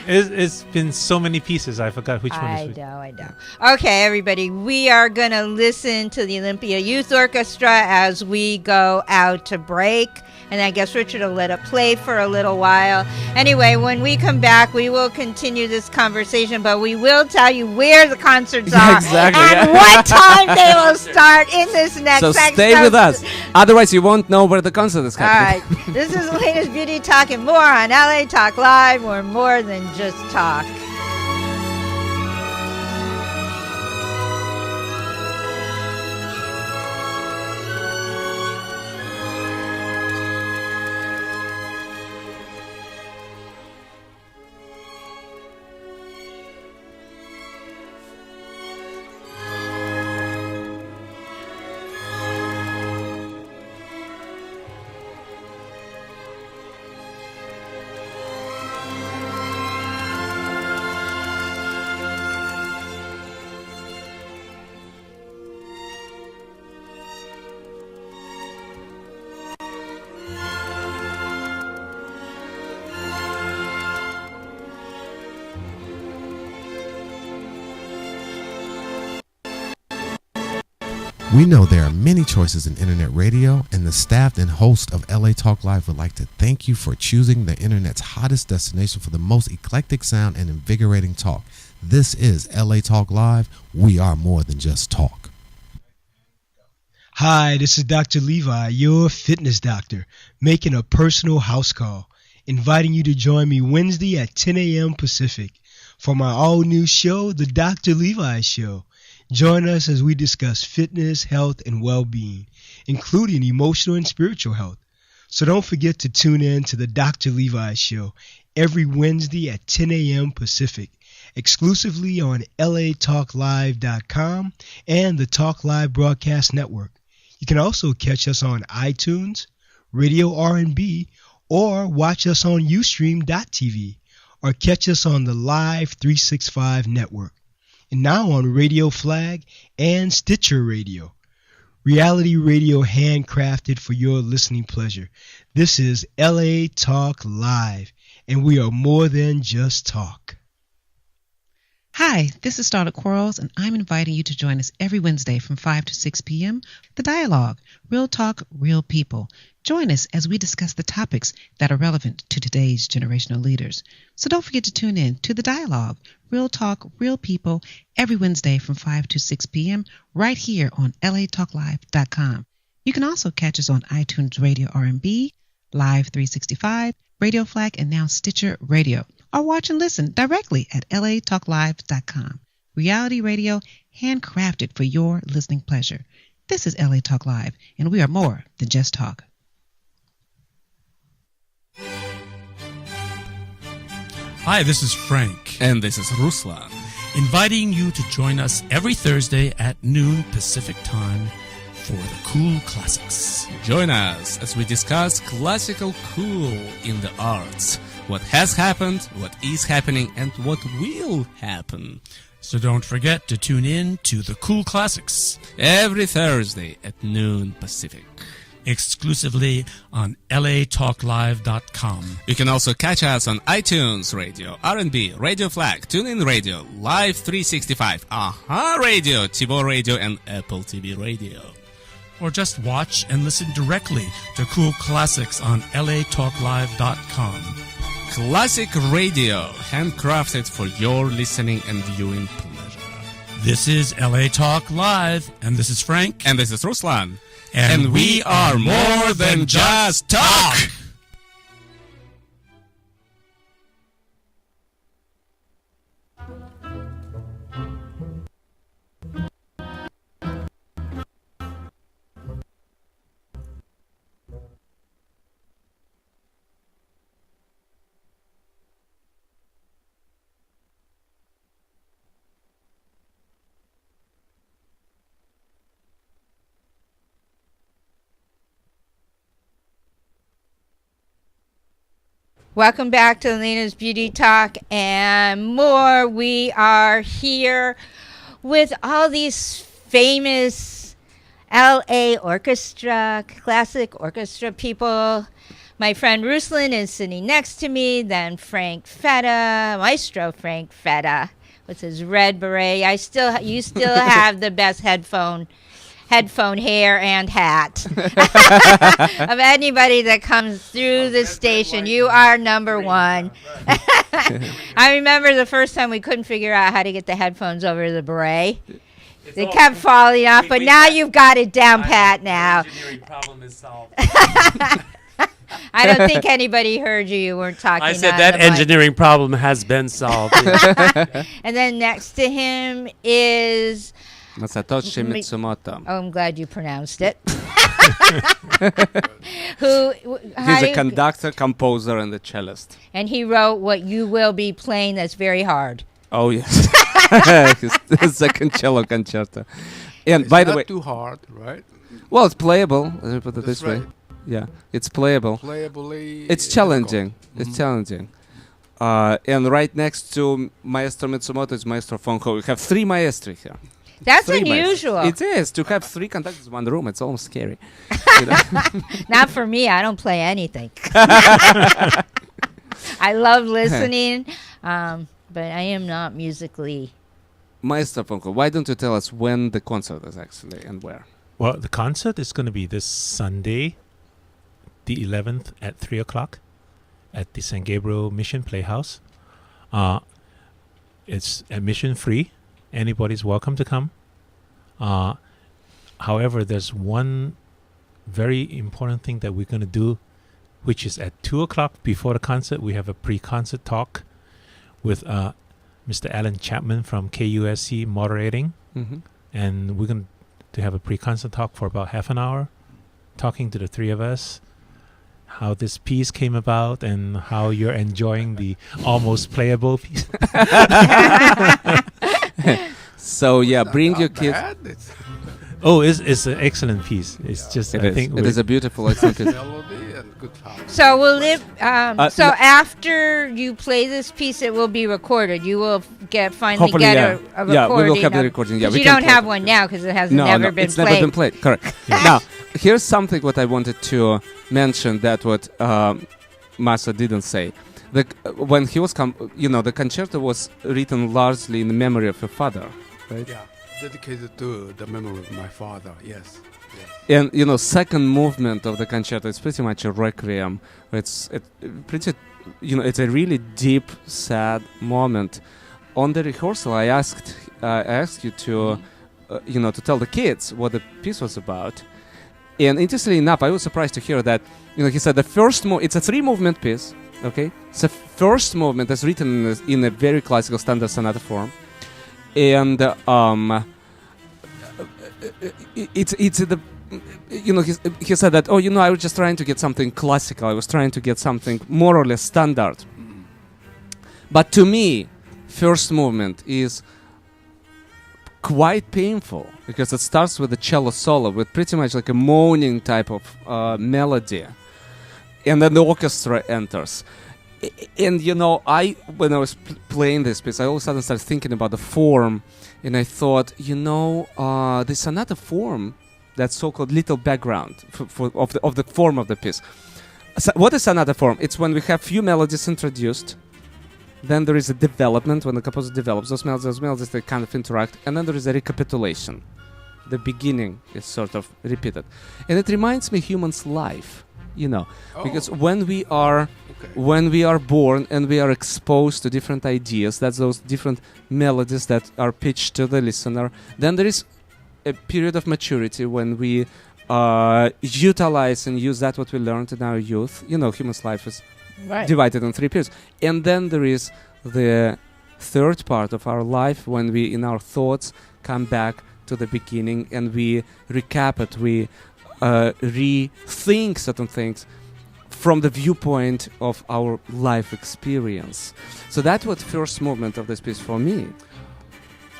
It's been so many pieces. I forgot which one I is which. know. Okay, everybody, we are going to listen to the Olympia Youth Orchestra as we go out to break. And I guess Richard will let it play for a little while. Anyway, when we come back, we will continue this conversation, but we will tell you where the concerts are exactly, and yeah. what time they will start in this next So segment. stay with us. Otherwise, you won't know where the concert is All happening. right. This is Alayna's Beauty Talk and more on LA Talk Live. We're more than just talk. We know there are many choices in internet radio, and the staff and host of LA Talk Live would like to thank you for choosing the internet's hottest destination for the most eclectic sound and invigorating talk. This is LA Talk Live. We are more than just talk. Hi, this is Dr. Levi, your fitness doctor, making a personal house call, inviting you to join me Wednesday at 10 a.m. Pacific for my all-new show, The Dr. Levi Show. Join us as we discuss fitness, health, and well-being, including emotional and spiritual health. So don't forget to tune in to The Dr. Levi Show every Wednesday at 10 a.m. Pacific, exclusively on latalklive.com and the Talk Live Broadcast Network. You can also catch us on iTunes, Radio R&B, or watch us on Ustream.tv, or catch us on the Live 365 network. And now on Radio Flag and Stitcher Radio. Reality radio handcrafted for your listening pleasure. This is LA Talk Live, and we are more than just talk. Hi, this is Starlet Quarles, and I'm inviting you to join us every Wednesday from 5 to 6 p.m. The Dialogue, Real Talk, Real People. Join us as we discuss the topics that are relevant to today's generational leaders. So don't forget to tune in to The Dialogue, Real Talk, Real People, every Wednesday from 5 to 6 p.m. right here on latalklive.com. You can also catch us on iTunes Radio R&B, Live 365, Radio Flag, and now Stitcher Radio. Or watch and listen directly at latalklive.com. Reality radio handcrafted for your listening pleasure. This is LA Talk Live, and we are more than just talk. Hi, this is Frank. And this is Ruslan. Inviting you to join us every Thursday at noon Pacific Time for the Cool Classics. Join us as we discuss classical cool in the arts. What has happened, what is happening, and what will happen. So don't forget to tune in to the Cool Classics Every Thursday at noon Pacific. exclusively on latalklive.com. You can also catch us on iTunes Radio, R&B, Radio Flag, TuneIn Radio, Live 365, Aha Radio, TiVo Radio, and Apple TV Radio. Or just watch and listen directly to Cool Classics on latalklive.com. Classic radio, handcrafted for your listening and viewing pleasure. This is LA Talk Live, and this is Frank. And this is Ruslan. And we are more than just talk! Welcome back to Alayna's Beauty Talk and more. We are here with all these famous LA orchestra, classic orchestra people. My friend Ruslan is sitting next to me, then Frank Fetta, Maestro Frank Fetta with his red beret. You still have the best headphone hair and hat of anybody that comes through the station. You are number one. I remember the first time we couldn't figure out how to get the headphones over the beret. They kept falling off, but now you've got it down pat now. The engineering problem is solved. I don't think anybody heard you. You weren't talking. I said on that the mic. engineering problem has been solved. And then next to him is... Masatoshi Mitsumoto. Oh, I'm glad you pronounced it. He's a conductor, composer, and a cellist. And he wrote what you will be playing that's very hard. Oh, yes. His second cello concerto. And It's by the not way... too hard, right? Well, it's playable. Let me put it That's this way. right. Yeah, it's playable. Playably. It's challenging. difficult. It's challenging. And right next to Maestro Mitsumoto is Maestro Fonko. We have 3 maestri here. That's 3 unusual. It is. To have 3 conductors in one room, it's almost scary. Not for me. I don't play anything. I love listening, but I am not musically. Maestro Fonko, why don't you tell us when the concert is actually and where? Well, the concert is going to be this Sunday, the 11th at 3 o'clock at the San Gabriel Mission Playhouse. It's admission free. Anybody's welcome to come. However, there's one very important thing that we're going to do, which is at 2 o'clock before the concert, we have a pre-concert talk with Mr. Alan Chapman from KUSC moderating. Mm-hmm. And we're going to have a pre-concert talk for about half an hour, talking to the 3 of us, how this piece came about and how you're enjoying the almost playable piece. So yeah, bring your kids. Oh, it's an excellent piece. It's just It is a beautiful, excellent piece. Melody and good harmony. So will it? So no- after you play this piece, it will be recorded. You will finally Hopefully, get yeah. a recording. Yeah, we will have the recording. Yeah, 'cause we you can don't play have it. one now because it has No, never been it's played. never been played. Correct. Now, here's something what I wanted to mention that what Masa didn't say. When he was, the concerto was written largely in the memory of your father, right? Yeah, dedicated to the memory of my father. Yes. And second movement of the concerto is pretty much a requiem. It's a really deep, sad moment. On the rehearsal, I asked you to, to tell the kids what the piece was about. And interestingly enough, I was surprised to hear that, he said the first it's a 3-movement piece. Okay, it's the first movement that's written in a very classical standard sonata form, and it's the. He said that, I was just trying to get something classical. I was trying to get something more or less standard. But to me, first movement is quite painful because it starts with a cello solo with pretty much like a moaning type of melody. And then the orchestra enters. And, when I was playing this piece, I all of a sudden started thinking about the form. And I thought, the sonata form, that so-called little background of the form of the piece. So what is sonata form? It's when we have few melodies introduced. Then there is a development, when the composer develops those melodies, they kind of interact. And then there is a recapitulation. The beginning is sort of repeated. And it reminds me human's life. Because when we are born and we are exposed to different ideas, that's those different melodies that are pitched to the listener, then there is a period of maturity when we utilize and use that what we learned in our youth. Human's life is divided in 3 periods. And then there is the third part of our life when we, in our thoughts, come back to the beginning and we recap it, we rethink certain things from the viewpoint of our life experience. So that's what first movement of this piece for me.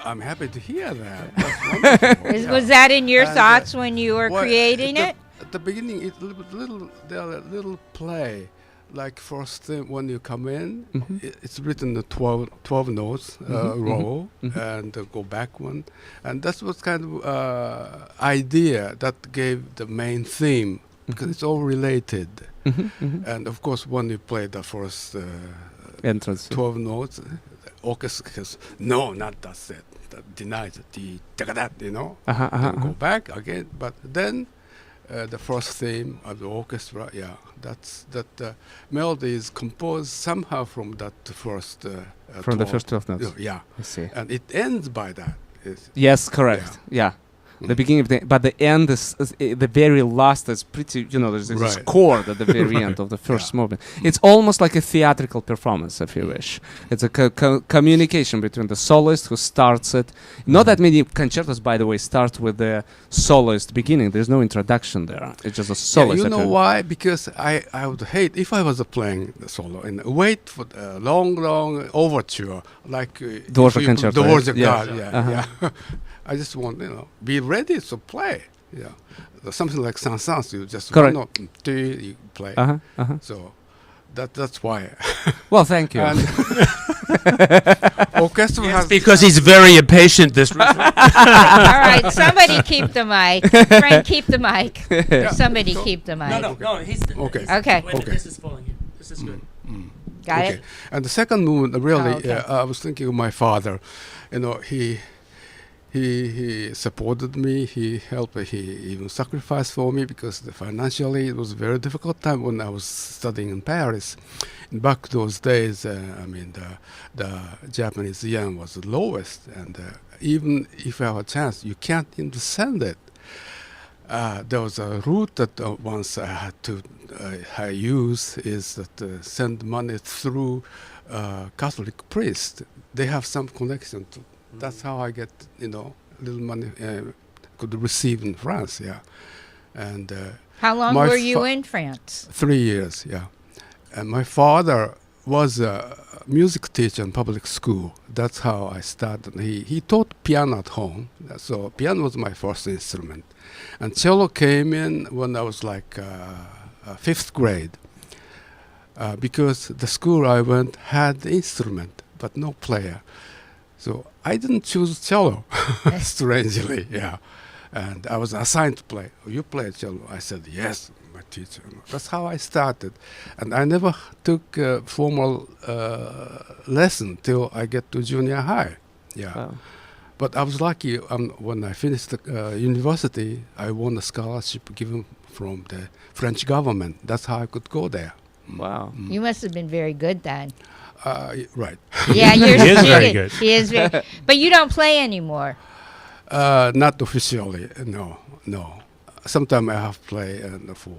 I'm happy to hear that. That's wonderful. Was that in your thoughts when you were creating it? At the beginning, it's a little play. Like first thing when you come in, it's written the 12 notes roll and go back one, and that's what kind of idea that gave the main theme, because it's all related. And of course, when you play the first entrance 12 notes, the orchestra says, no, not that set, that denies it, and go back again. But then the first theme of the orchestra, that melody is composed somehow from that first from the first 12 notes. I see. And it ends by that. Yes, correct. Yeah. The beginning of but the end is the very last is pretty, there's this chord at the very end of the first movement. It's almost like a theatrical performance, if you wish. It's a communication between the soloist who starts it. Not that many concertos, by the way, start with the soloist beginning. There's no introduction there. It's just a soloist. You know why? Because I would hate, if I was playing the solo, and wait for the long overture, like Dvorak concerto. Dvorak, I just want, be ready to play. Something like Saint-Saëns, you just one note, you play. So that's why. Well, thank you. Orchestra has because he's very impatient. All right, somebody keep the mic. Frank, keep the mic. Somebody keep the mic. No. He's okay. This is falling here. This is good. Got it. And the second movement, really, I was thinking of my father. He supported me. He helped. He even sacrificed for me, because financially it was a very difficult time when I was studying in Paris. And back those days, the Japanese yen was the lowest, and even if I have a chance, you can't even send it. There was a route that once I had to use is that send money through Catholic priest. They have some connection to. That's how I get, little money could receive in France, And how long were you in France? 3 years, And my father was a music teacher in public school. That's how I started. He taught piano at home, so piano was my first instrument. And cello came in when I was like 5th grade, because the school I went had the instrument, but no player. So I didn't choose cello, strangely, And I was assigned to play. You play cello? I said, yes, my teacher. That's how I started. And I never took a formal lesson till I get to junior high. Wow. But I was lucky when I finished the university, I won a scholarship given from the French government. That's how I could go there. Wow. You must have been very good then. Right. Yeah, you're He is very good. He is very. But you don't play anymore. Not officially, no. Sometimes I have play for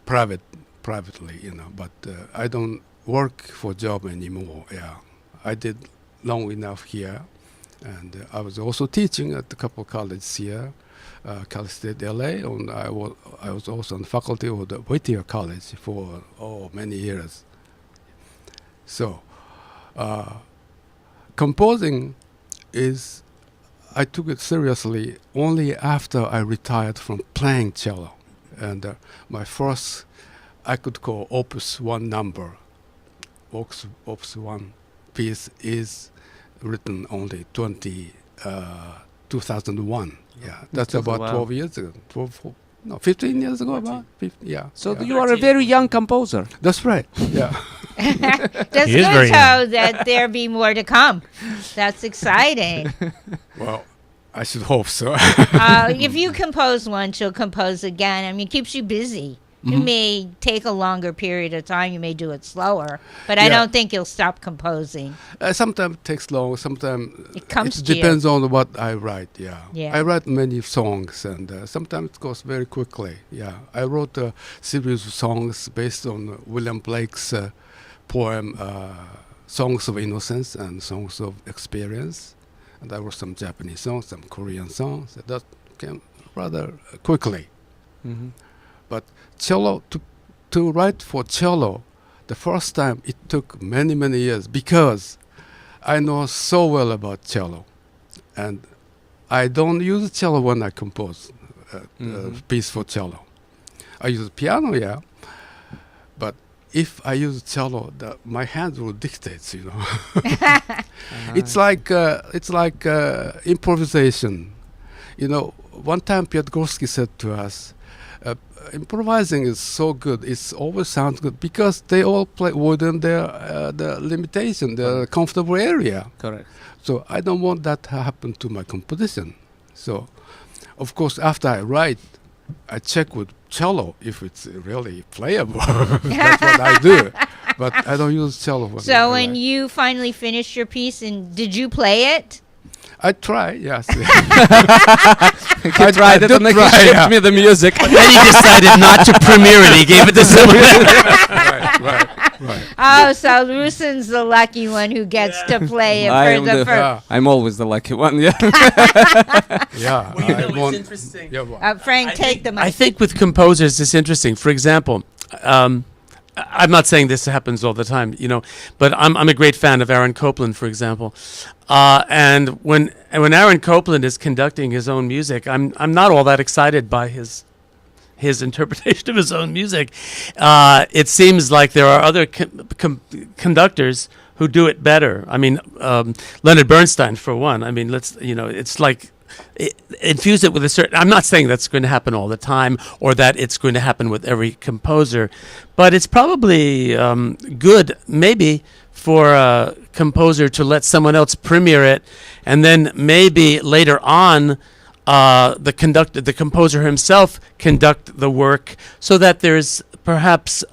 privately, but I don't work for job anymore. I did long enough here, and I was also teaching at a couple of colleges here, Cal State LA, and I was also on the faculty of the Whittier College for many years. So. Composing I took it seriously only after I retired from playing cello. And my first, I could call Opus 1 number. Opus 1 piece is written only 2001. That's about 12 years ago. 15 years ago, about 50, So you are a very young composer. That's right. Just good so that there be more to come. That's exciting. Well, I should hope so. If you compose once, you'll compose again. I mean, it keeps you busy. You may take a longer period of time. You may do it slower, but I Yeah. don't think you'll stop composing. Sometimes it takes long. Sometimes It comes it to you. depends on what I write. Yeah. Yeah. I write many songs, and sometimes it goes very quickly. Yeah. I wrote a series of songs based on William Blake's poem, "Songs of Innocence" and "Songs of Experience," and I wrote some Japanese songs, some Korean songs. That came rather quickly. But cello, to write for cello, the first time it took many, many years because I know so well about cello. And I don't use cello when I compose a piece for cello. I use piano, yeah. But if I use cello, my hands will dictate, you know. It's like improvisation. You know, one time Piotr said to us, improvising is so good. It always sounds good because they all play within their the limitation, the comfortable area. Correct. So I don't want that to happen to my composition. So, of course, after I write, I check with cello if it's really playable. That's what I do. But I don't use cello. So when you finally finished your piece, and did you play it? I try, yes. He tried it and then he shipped me the music. But then he decided not to premiere it. He gave it to someone. right. Oh, so Rusin's the lucky one who gets to play it for the first. I'm always the lucky one, yeah. Yeah. Well, you know what's interesting? Yeah, well, Frank, take the mic. I think with composers, it's interesting. For example, I'm not saying this happens all the time, you know, but I'm a great fan of Aaron Copland, for example. And when Aaron Copland is conducting his own music, I'm not all that excited by his interpretation of his own music. It seems like there are other conductors who do it better. I mean, Leonard Bernstein, for one. I mean, it's like infuse it with a certain. I'm not saying that's going to happen all the time, or that it's going to happen with every composer, but it's probably good, maybe, for a composer to let someone else premiere it, and then maybe later on, the composer himself conduct the work, so that there's perhaps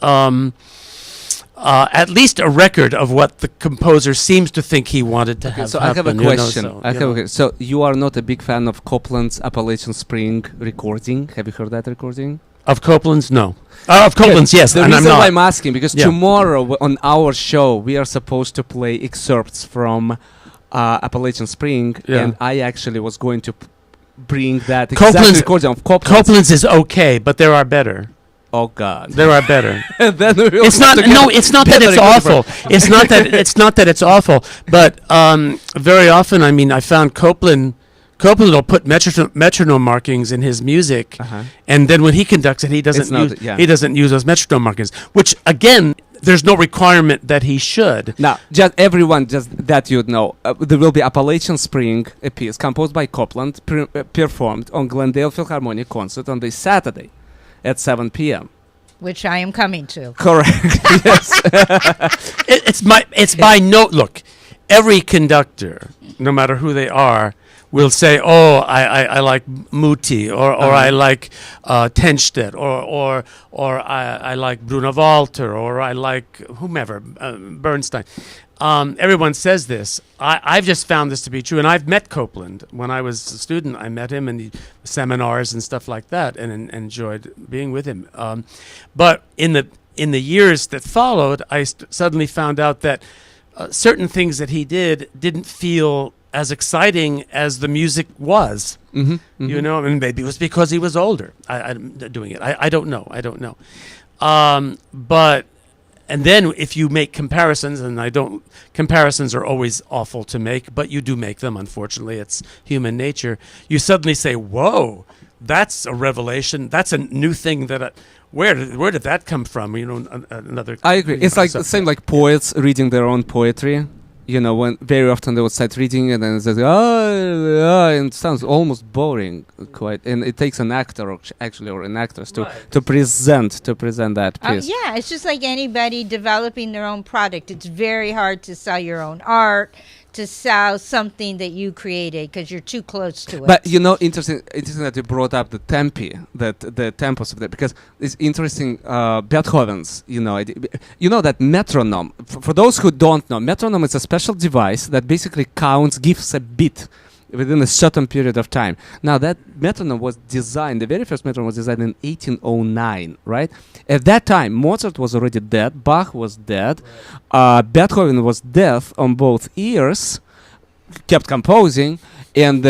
at least a record of what the composer seems to think he wanted to have So happen. I have a question. So you are not a big fan of Copland's Appalachian Spring recording. Have you heard that recording? Of Copland's, no. Of Copland's, yes. The and reason I'm why not. I'm asking, because tomorrow on our show, we are supposed to play excerpts from Appalachian Spring, and I actually was going to bring that exact recording of Copland's. Copland's is okay, but there are better. Oh God, there are better. Then it's not. No, it's not that it's awful. It's not that. It's not that it's awful. But very often, I mean, I found Copland will put metronome markings in his music, and then when he conducts it, he doesn't use those metronome markings. Which again, there's no requirement that he should. Now, just that you'd know, there will be Appalachian Spring, a piece composed by Copland, performed on Glendale Philharmonic concert on this Saturday at 7 p.m. Which I am coming to. Correct. Yes. It's by no look. Every conductor, no matter who they are, will say, "Oh, I like Muti, or I like Tenstedt, or I like Bruno Walter, or I like whomever, Bernstein." Everyone says this. I've just found this to be true, and I've met Copland when I was a student. I met him in the seminars and stuff like that, and enjoyed being with him. But in the years that followed, I suddenly found out that certain things that he didn't feel as exciting as the music was. You know, and maybe it was because he was older. I'm doing it. I don't know. But. And then if you make comparisons, and comparisons are always awful to make, but you do make them, unfortunately, it's human nature. You suddenly say, whoa, that's a revelation. That's a new thing where did that come from? You know, another. I agree. It's like the same like poets reading their own poetry. You know, when very often they would start reading it and it's like, and it sounds almost boring, quite. And it takes an actor, or an actress, to present that piece. Yeah, it's just like anybody developing their own product. It's very hard to sell your own art, to sell something that you created because you're too close to it. But interesting that you brought up the tempi, that the tempos of that, because it's interesting. Beethoven's, that metronome. For those who don't know, metronome is a special device that basically gives a beat within a certain period of time. Now that metronome was designed, the very first metronome was designed in 1809, right? At that time, Mozart was already dead, Bach was dead, Beethoven was deaf on both ears, kept composing, and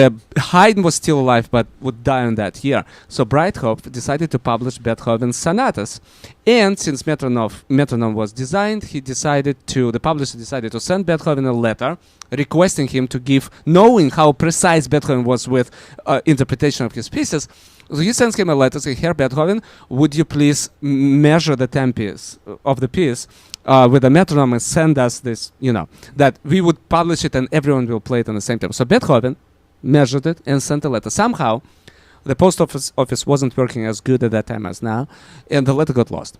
Haydn was still alive but would die in that year. So Breithaupt decided to publish Beethoven's sonatas. And since metronome was designed, the publisher decided to send Beethoven a letter requesting him to give, knowing how precise Beethoven was with interpretation of his pieces. So he sends him a letter saying, "Herr Beethoven, would you please measure the tempos of the piece with a metronome and send us this, that we would publish it and everyone will play it on the same time." So Beethoven measured it and sent a letter. Somehow, the post office wasn't working as good at that time as now, and the letter got lost.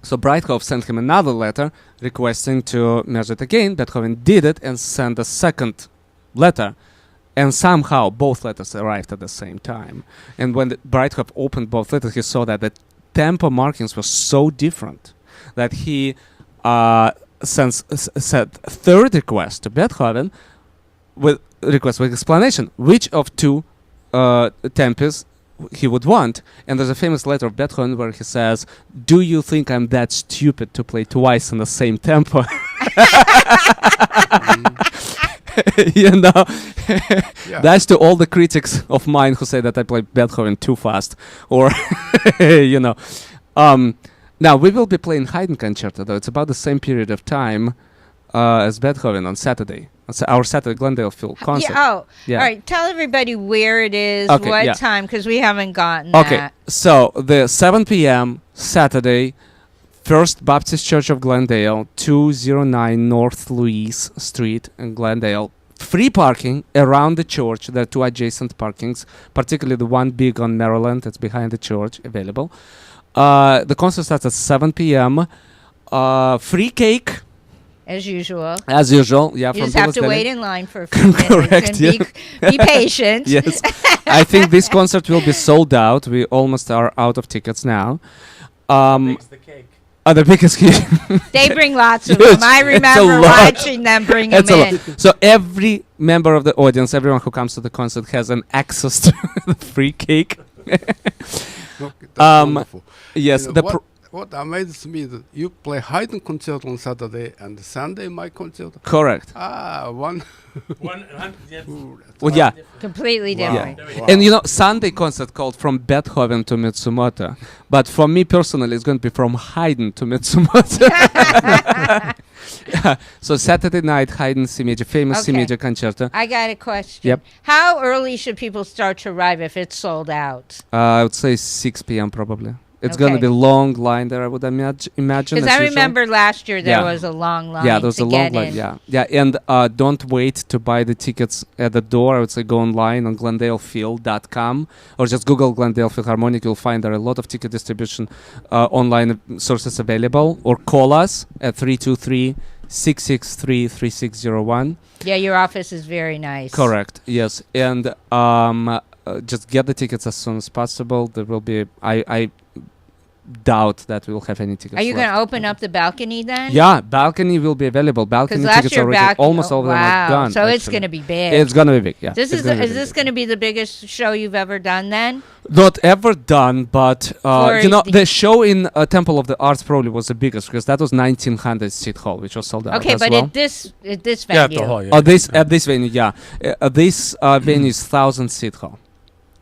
So Breithaupt sent him another letter requesting to measure it again. Beethoven did it and sent a second letter. And somehow both letters arrived at the same time. And when Breithaupt opened both letters, he saw that the tempo markings were so different that he sent third request to Beethoven with explanation which of two tempos he would want. And there's a famous letter of Beethoven where he says, "Do you think I'm that stupid to play twice in the same tempo?" That's to all the critics of mine who say that I play Beethoven too fast, or now we will be playing Haydn concerto, though it's about the same period of time as Beethoven on Saturday. Our Saturday Glendale Field concert. All right. Tell everybody where it is, what time, because we haven't gotten that. So the 7 p.m. Saturday, First Baptist Church of Glendale, 209 North Louise Street in Glendale. Free parking around the church. There are two adjacent parkings, particularly the one big on Maryland that's behind the church, available. The concert starts at 7 p.m. Free cake. As usual. Yeah. You just have to wait in line for a few minutes and be patient. Yes. I think this concert will be sold out. We almost are out of tickets now. The cake. The biggest cake. They bring lots of them. I remember watching them bring them in. So every member of the audience, everyone who comes to the concert has an access to the free cake. That's wonderful. Yes. What amazes me is that you play Haydn concert on Saturday and Sunday my concert. Correct. One. Well, yeah. Completely different. Yeah. And Sunday concert called From Beethoven to Mitsumoto. But for me personally, it's going to be From Haydn to Mitsumoto. So Saturday night, Haydn C major, famous C major concerto. I got a question. Yep. How early should people start to arrive if it's sold out? I would say 6 p.m. probably. It's going to be a long line there, I would imagine. Because I remember last year there was a long line. Yeah, there was a long line. Yeah. And don't wait to buy the tickets at the door. I would say go online on GlendaleField.com or just Google Glendale Philharmonic. You'll find there are a lot of ticket distribution online sources available. Or call us at 323-663-3601. Yeah, your office is very nice. Correct. Yes, and just get the tickets as soon as possible. There will be I doubt that we will have any tickets. Are you going to open up the balcony then? Yeah, balcony will be available. Balcony tickets already almost all of them are gone. So it's going to be big. It's going to be big. Yeah. Is this going to be the biggest show you've ever done then? Not ever done, but the show in Temple of the Arts probably was the biggest because that was 1900 seat hall, which was sold out. Okay, as but well. at this venue. Yeah, at the hall. Yeah. At this venue, yeah. This venue is 1,000 seat hall.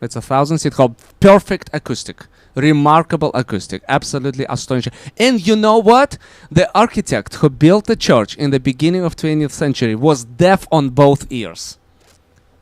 It's a 1,000 seat hall, perfect acoustic, remarkable acoustic, absolutely astonishing. And you know what? The architect who built the church in the beginning of 20th century was deaf on both ears.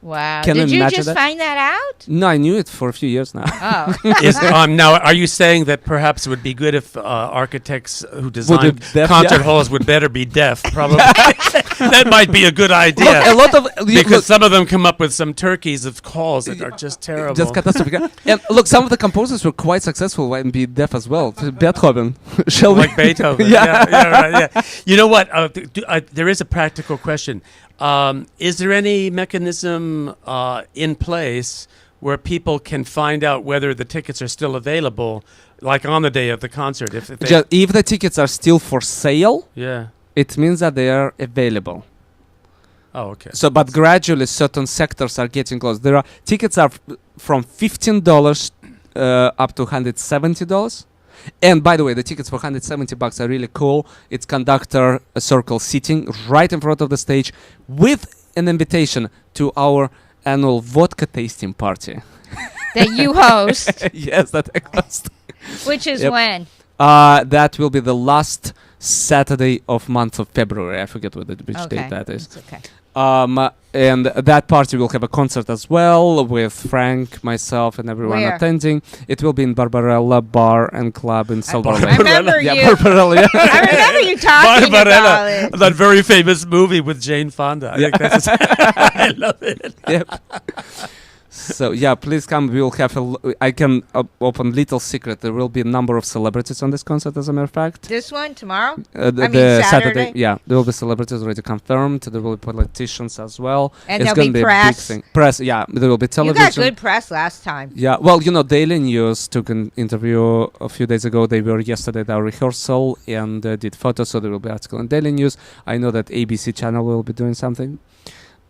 Wow. Can Did you imagine just that? find that out? No, I knew it for a few years now. Oh. Now, are you saying that perhaps it would be good if architects who design deaf, concert halls would better be deaf? Probably. That might be a good idea. Look, a lot of because some of them come up with some turkeys of calls that are just terrible. Just catastrophic. And look, some of the composers were quite successful and be deaf as well. Beethoven, shall we? Like Beethoven. Yeah. Right. Yeah. You know what? There is a practical question. Is there any mechanism in place where people can find out whether the tickets are still available, like on the day of the concert? If the tickets are still for sale, yeah, it means that they are available. Oh, okay. So, but gradually, certain sectors are getting close. There are tickets are from $15 up to $170. And by the way, the tickets for $170 are really cool. It's conductor circle seating right in front of the stage with an invitation to our annual vodka tasting party. That you host. Yes, that I host. Which is when? That will be the last Saturday of month of February. I forget which date that is. It's okay. And that party will have a concert as well with Frank, myself, and everyone Where? attending. It will be in Barbarella Bar and Club in Silver Lake. I remember you. Yeah, Barbarella. Yeah. I remember you talking about it. That very famous movie with Jane Fonda. I think that's I love it. Yep. So yeah, please come. We will have I can open little secret. There will be a number of celebrities on this concert. As a matter of fact, This one tomorrow? the Saturday? Yeah, there will be celebrities already confirmed. There will be politicians as well. And it's there'll gonna be a press. big thing. Press, yeah. There will be You television. got good press last time. Yeah, well, Daily News took an interview a few days ago. They were yesterday at our rehearsal and did photos, so there will be article in Daily News. I know that ABC channel will be doing something.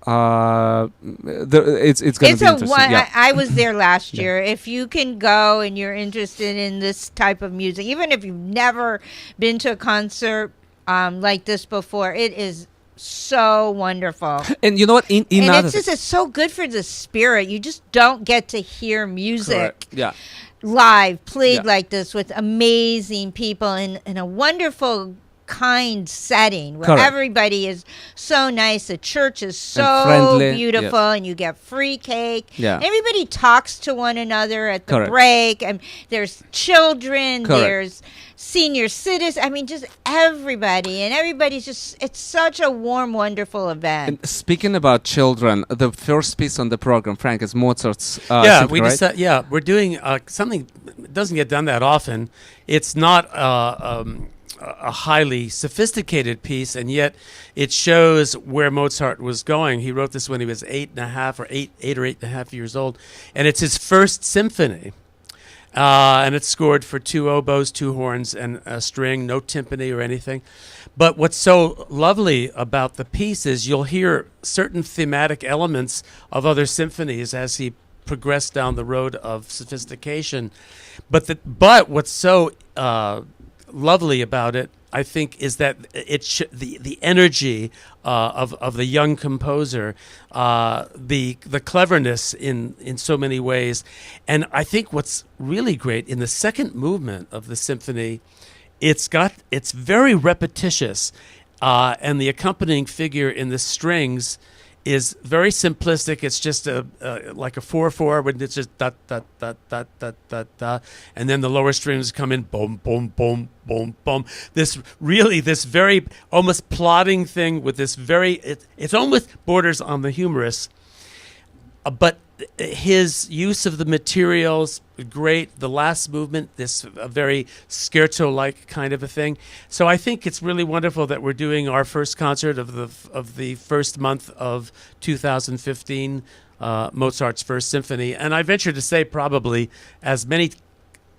It's going to be interesting. Yeah. I was there last year. If you can go and you're interested in this type of music, even if you've never been to a concert like this before, it is so wonderful. And you know what? And it's so good for the spirit. You just don't get to hear music. Correct. Yeah. Live played like this with amazing people in a wonderful kind setting where Correct. everybody is so nice. The church is so friendly, beautiful, yes. and you get free cake. Yeah. Everybody talks to one another at the Correct. break, and there's children, Correct. there's senior citizens. I mean, just everybody, and everybody's just—it's such a warm, wonderful event. And speaking about children, the first piece on the program, Frank, is Mozart's. We right? decided. Yeah, we're doing something that doesn't get done that often. It's not a highly sophisticated piece, and yet it shows where Mozart was going. He wrote this when he was 8.5 years old, and it's his first symphony. And it's scored for 2 oboes, 2 horns, and a string, no timpani or anything. But what's so lovely about the piece is you'll hear certain thematic elements of other symphonies as he progressed down the road of sophistication. But what's so lovely about it, I think, is that the energy of the young composer, the cleverness in so many ways, and I think what's really great in the second movement of the symphony, it's very repetitious, and the accompanying figure in the strings is very simplistic. It's just like a 4/4 when it's just da da da da da da da, and then the lower strings come in boom boom boom boom boom. This very almost plodding thing with this it almost borders on the humorous, but his use of the materials great. The last movement, this very scherzo-like kind of a thing. So I think it's really wonderful that we're doing our first concert of the first month of 2015, Mozart's First Symphony, and I venture to say probably as many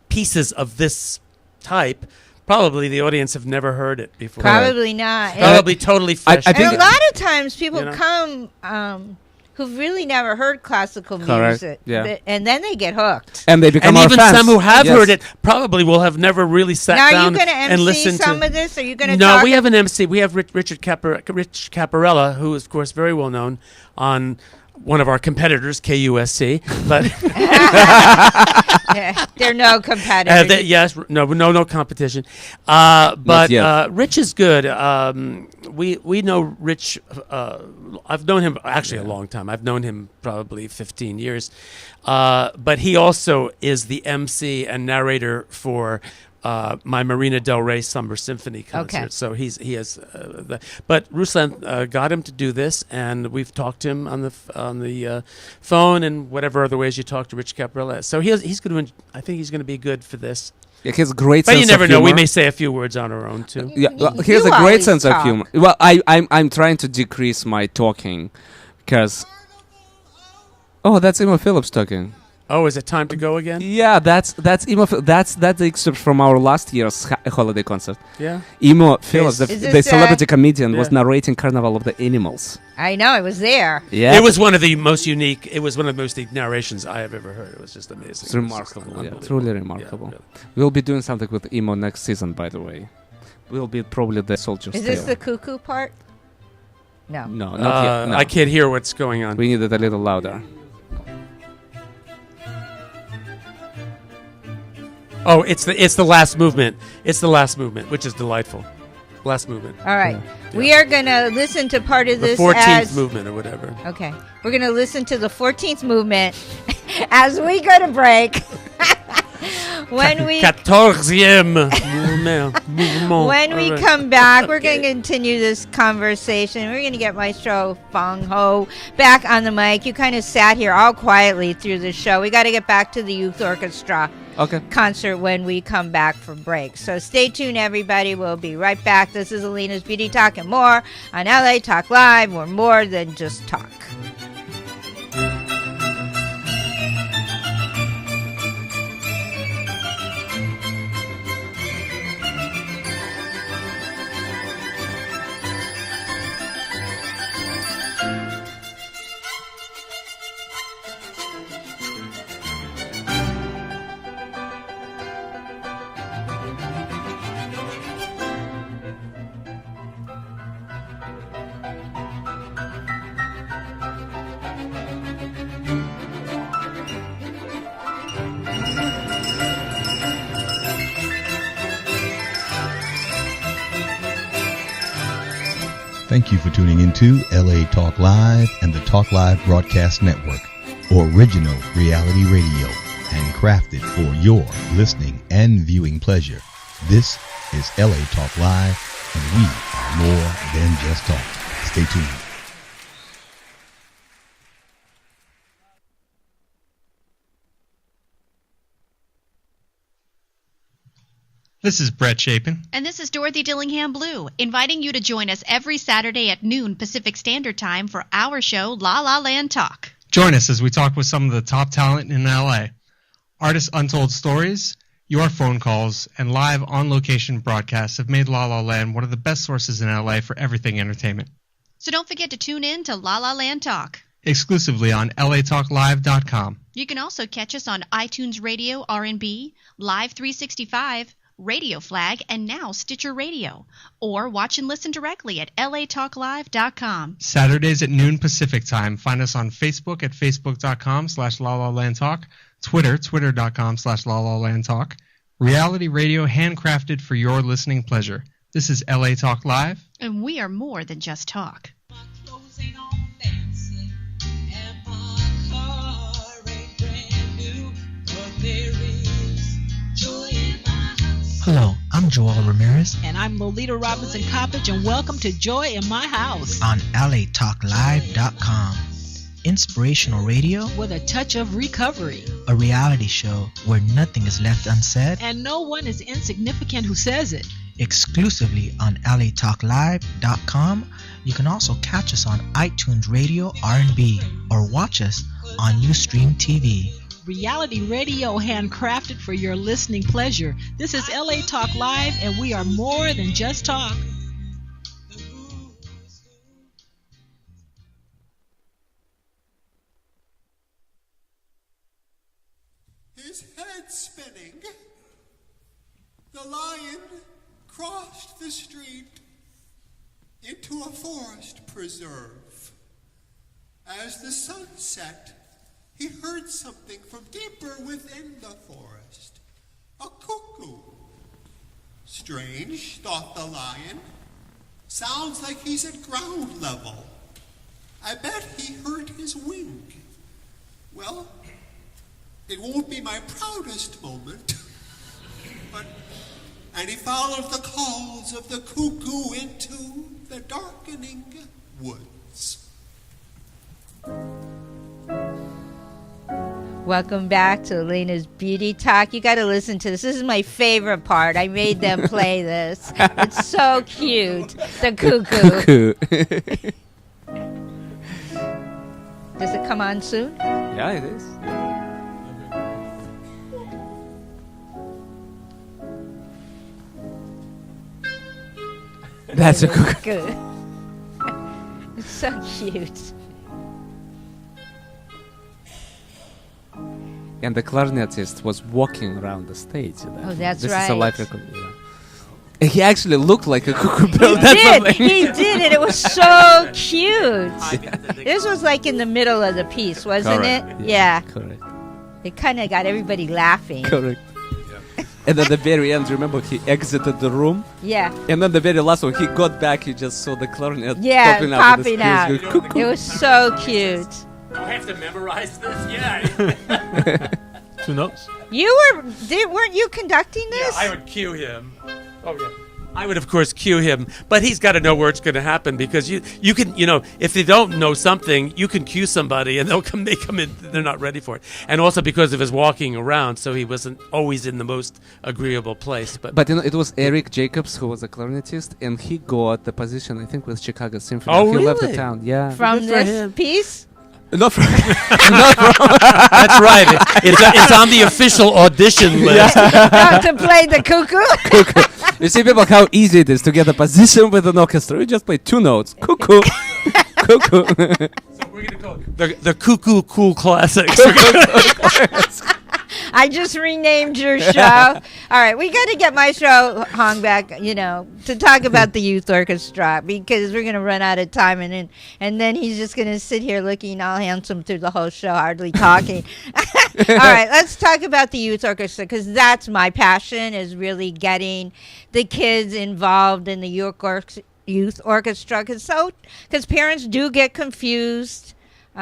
pieces of this type. Probably the audience have never heard it before. Probably not. Probably totally fresh. I think and a lot of times people come who've really never heard classical music, and then they get hooked. And they become and our even fans. some who have heard it probably will have never really sat now, down are you and listened some to of this? Are you going to No, talk? we have an MC. We have Rich Caparella, who is, of course, very well known on one of our competitors, KUSC. But there are no competitors. yes, no competition. But Rich is good. We know Rich. I've known him actually a long time. I've known him probably 15 years. But he also is the MC and narrator for my Marina Del Rey Summer Symphony concert. Okay. So he has, but Ruslan got him to do this, and we've talked to him on the phone and whatever other ways you talk to Rich Caprella. So he's going to. I think he's going to be good for this. Yeah, he has a great But sense you never of know. humor. We may say a few words on our own too. Yeah, well, he has You a great always sense of talk. humor. Well, I'm trying to decrease my talking, because. Oh, that's Emo Phillips talking. Oh, is it time to go again? Yeah, that's Emo. That's the excerpt from our last year's holiday concert. Yeah. Emo Phillips, Is the this, celebrity comedian, was Yeah. narrating Carnival of the Animals. I know, I was there. Yeah, It was one of the most unique. It was one of the most unique narrations I have ever heard. It was just amazing. It's It was just remarkable. Yeah, unbelievable. truly remarkable. Yeah, really. We'll be doing something with Emo next season, by the way. We'll be probably the Soldier's Is this Tale. the cuckoo part? No. No, not yet. No. I can't hear what's going on. We need it a little louder. Oh, it's the last movement. It's the last movement, which is delightful. Last movement. All right. We are going to listen to part of The this 14th as... movement or whatever. Okay. We're going to listen to the 14th movement as we go to break. When we 14e mouvement. when we All right. come back, we're going to continue this conversation. We're going to get Maestro Fong Ho back on the mic. You kind of sat here all quietly through the show. We got to get back to the youth orchestra Okay. concert when we come back from break. So stay tuned, everybody. We'll be right back. This is Alayna's Beauty Talk and more on LA Talk Live. We're more than just talk. Thank you for tuning into LA Talk Live and the Talk Live Broadcast Network, original reality radio, handcrafted for your listening and viewing pleasure. This is LA Talk Live, and we are more than just talk. Stay tuned. This is Brett Chapin. And this is Dorothy Dillingham Blue, inviting you to join us every Saturday at noon Pacific Standard Time for our show, La La Land Talk. Join us as we talk with some of the top talent in LA. Artists' untold stories, your phone calls, and live on-location broadcasts have made La La Land one of the best sources in LA for everything entertainment. So don't forget to tune in to La La Land Talk. exclusively on latalklive.com. You can also catch us on iTunes Radio, R&B, Live 365, Radio Flag, and now Stitcher Radio. Or watch and listen directly at latalklive.com. Saturdays at noon Pacific time. Find us on Facebook at facebook.com/LaLaLandTalk, Twitter, twitter.com/LaLaLandTalk. Reality radio handcrafted for your listening pleasure. This is LA Talk Live. And we are more than just talk. Hello, I'm Joel Ramirez And I'm Lolita Robinson Coppage, and welcome to Joy in My House on LATalkLive.com. Inspirational radio with a touch of recovery. A reality show where nothing is left unsaid. And no one is insignificant who says it. Exclusively on LATalkLive.com. You can also catch us on iTunes Radio R&B or watch us on Ustream TV. Reality radio handcrafted for your listening pleasure. This is LA Talk Live, and we are more than just talk. His head spinning, the lion crossed the street into a forest preserve. As the sun set, he heard something from deeper within the forest. A cuckoo. Strange, thought the lion. Sounds like he's at ground level. I bet he hurt his wing. Well, it won't be my proudest moment, but and he followed the calls of the cuckoo into the darkening woods. Welcome back to Alayna's Beauty Talk. You got to listen to this. This is my favorite part. I made them play this. It's so cute. The cuckoo. Does it come on soon? Yeah, it is. That's a cuckoo. It's so cute. And the clarinetist was walking around the stage. Oh, that's this right. This is a live record. Yeah. And he actually looked like a cuckoo He bird. He did, and it was so cute. This was like in the middle of the piece, wasn't Correct. it? Yeah. Correct. It kind of got everybody laughing. Correct. And at the very end, remember, he exited the room. Yeah. And then the very last one, he got back, he just saw the clarinet popping out. Going, cuckoo. It was so cute. I have to memorize this? Yeah. 2 notes? Weren't you conducting this? Yeah, I would cue him. Oh, yeah. I would, of course, cue him, but he's got to know where it's going to happen because you can, if they don't know something, you can cue somebody and they come in, they're not ready for it. And also because of his walking around, so he wasn't always in the most agreeable place. But it was Eric Jacobs who was a clarinetist, and he got the position, I think, with Chicago Symphony. Oh, he really? left the town, yeah. From this piece? Not from. That's right. It's on the official audition list. No, to play the cuckoo. You see, people, how easy it is to get a position with an orchestra. You just play 2 notes. Cuckoo. Cuckoo. So we're going to call it the Cuckoo Cool Classics. I just renamed your show. All right, we got to get my show hung back, to talk about the youth orchestra because we're going to run out of time, and then he's just going to sit here looking all handsome through the whole show, hardly talking. All right, let's talk about the youth orchestra because that's my passion, is really getting the kids involved in the youth orchestra because parents do get confused.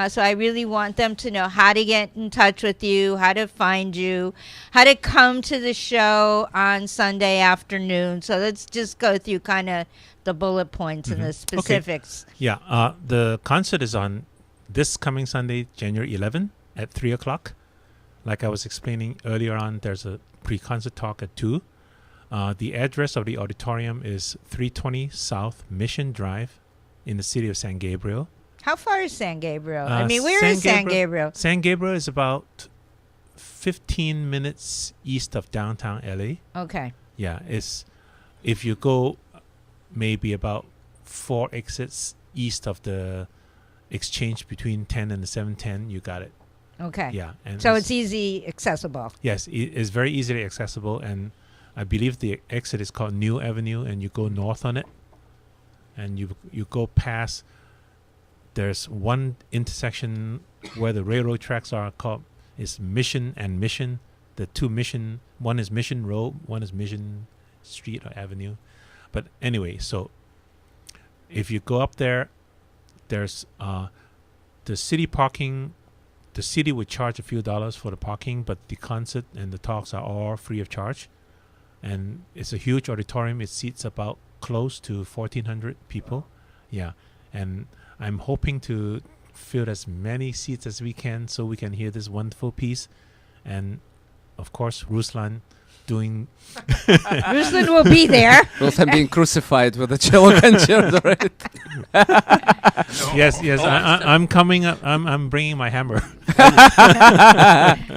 So I really want them to know how to get in touch with you, how to find you, how to come to the show on Sunday afternoon. So let's just go through kind of the bullet points and the specifics. Okay. Yeah, the concert is on this coming Sunday, January 11 at 3 o'clock. Like I was explaining earlier on, there's a pre-concert talk at 2. The address of the auditorium is 320 South Mission Drive in the city of San Gabriel. How far is San Gabriel? Where is San Gabriel? San Gabriel is about 15 minutes east of downtown LA. Okay. Yeah, if you go maybe about 4 exits east of the exchange between 10 and the 710, you got it. Okay. Yeah. And so it's easy accessible. Yes, it is very easily accessible, and I believe the exit is called New Avenue, and you go north on it, and you go past. There's one intersection where the railroad tracks are called is Mission and Mission. The 2 Mission, one is Mission Road, one is Mission Street or Avenue. But anyway, so if you go up there, there's the city parking. The city would charge a few dollars for the parking, but the concert and the talks are all free of charge. And it's a huge auditorium. It seats about close to 1,400 people. Yeah, and I'm hoping to fill as many seats as we can so we can hear this wonderful piece. And, of course, Ruslan doing... Ruslan will be there. Ruslan being crucified with a cello concerto, right? Yes, I'm coming up. I'm bringing my hammer.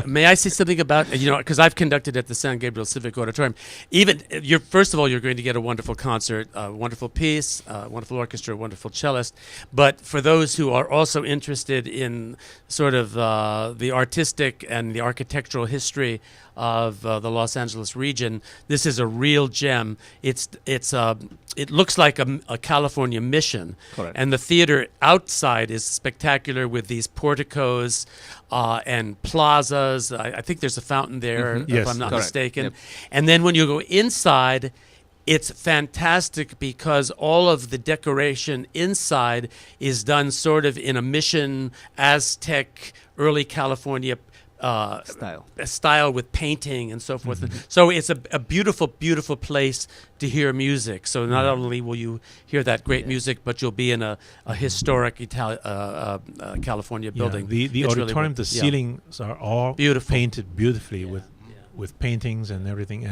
May I say something about, because I've conducted at the San Gabriel Civic Auditorium. First of all, you're going to get a wonderful concert, a wonderful piece, a wonderful orchestra, a wonderful cellist. But for those who are also interested in sort of the artistic and the architectural history of the Los Angeles region, this is a real gem. It looks like a California mission. Correct. And the theater outside is spectacular with these porticos and plazas. I think there's a fountain there, if Yes, I'm not correct. mistaken. Yep. And then when you go inside, it's fantastic because all of the decoration inside is done sort of in a mission, Aztec, early California style with painting and so forth. So it's a beautiful, beautiful place to hear music. So not only will you hear that great music, but you'll be in a historic California building. The It's really auditorium, the ceilings are all painted beautifully with paintings and everything,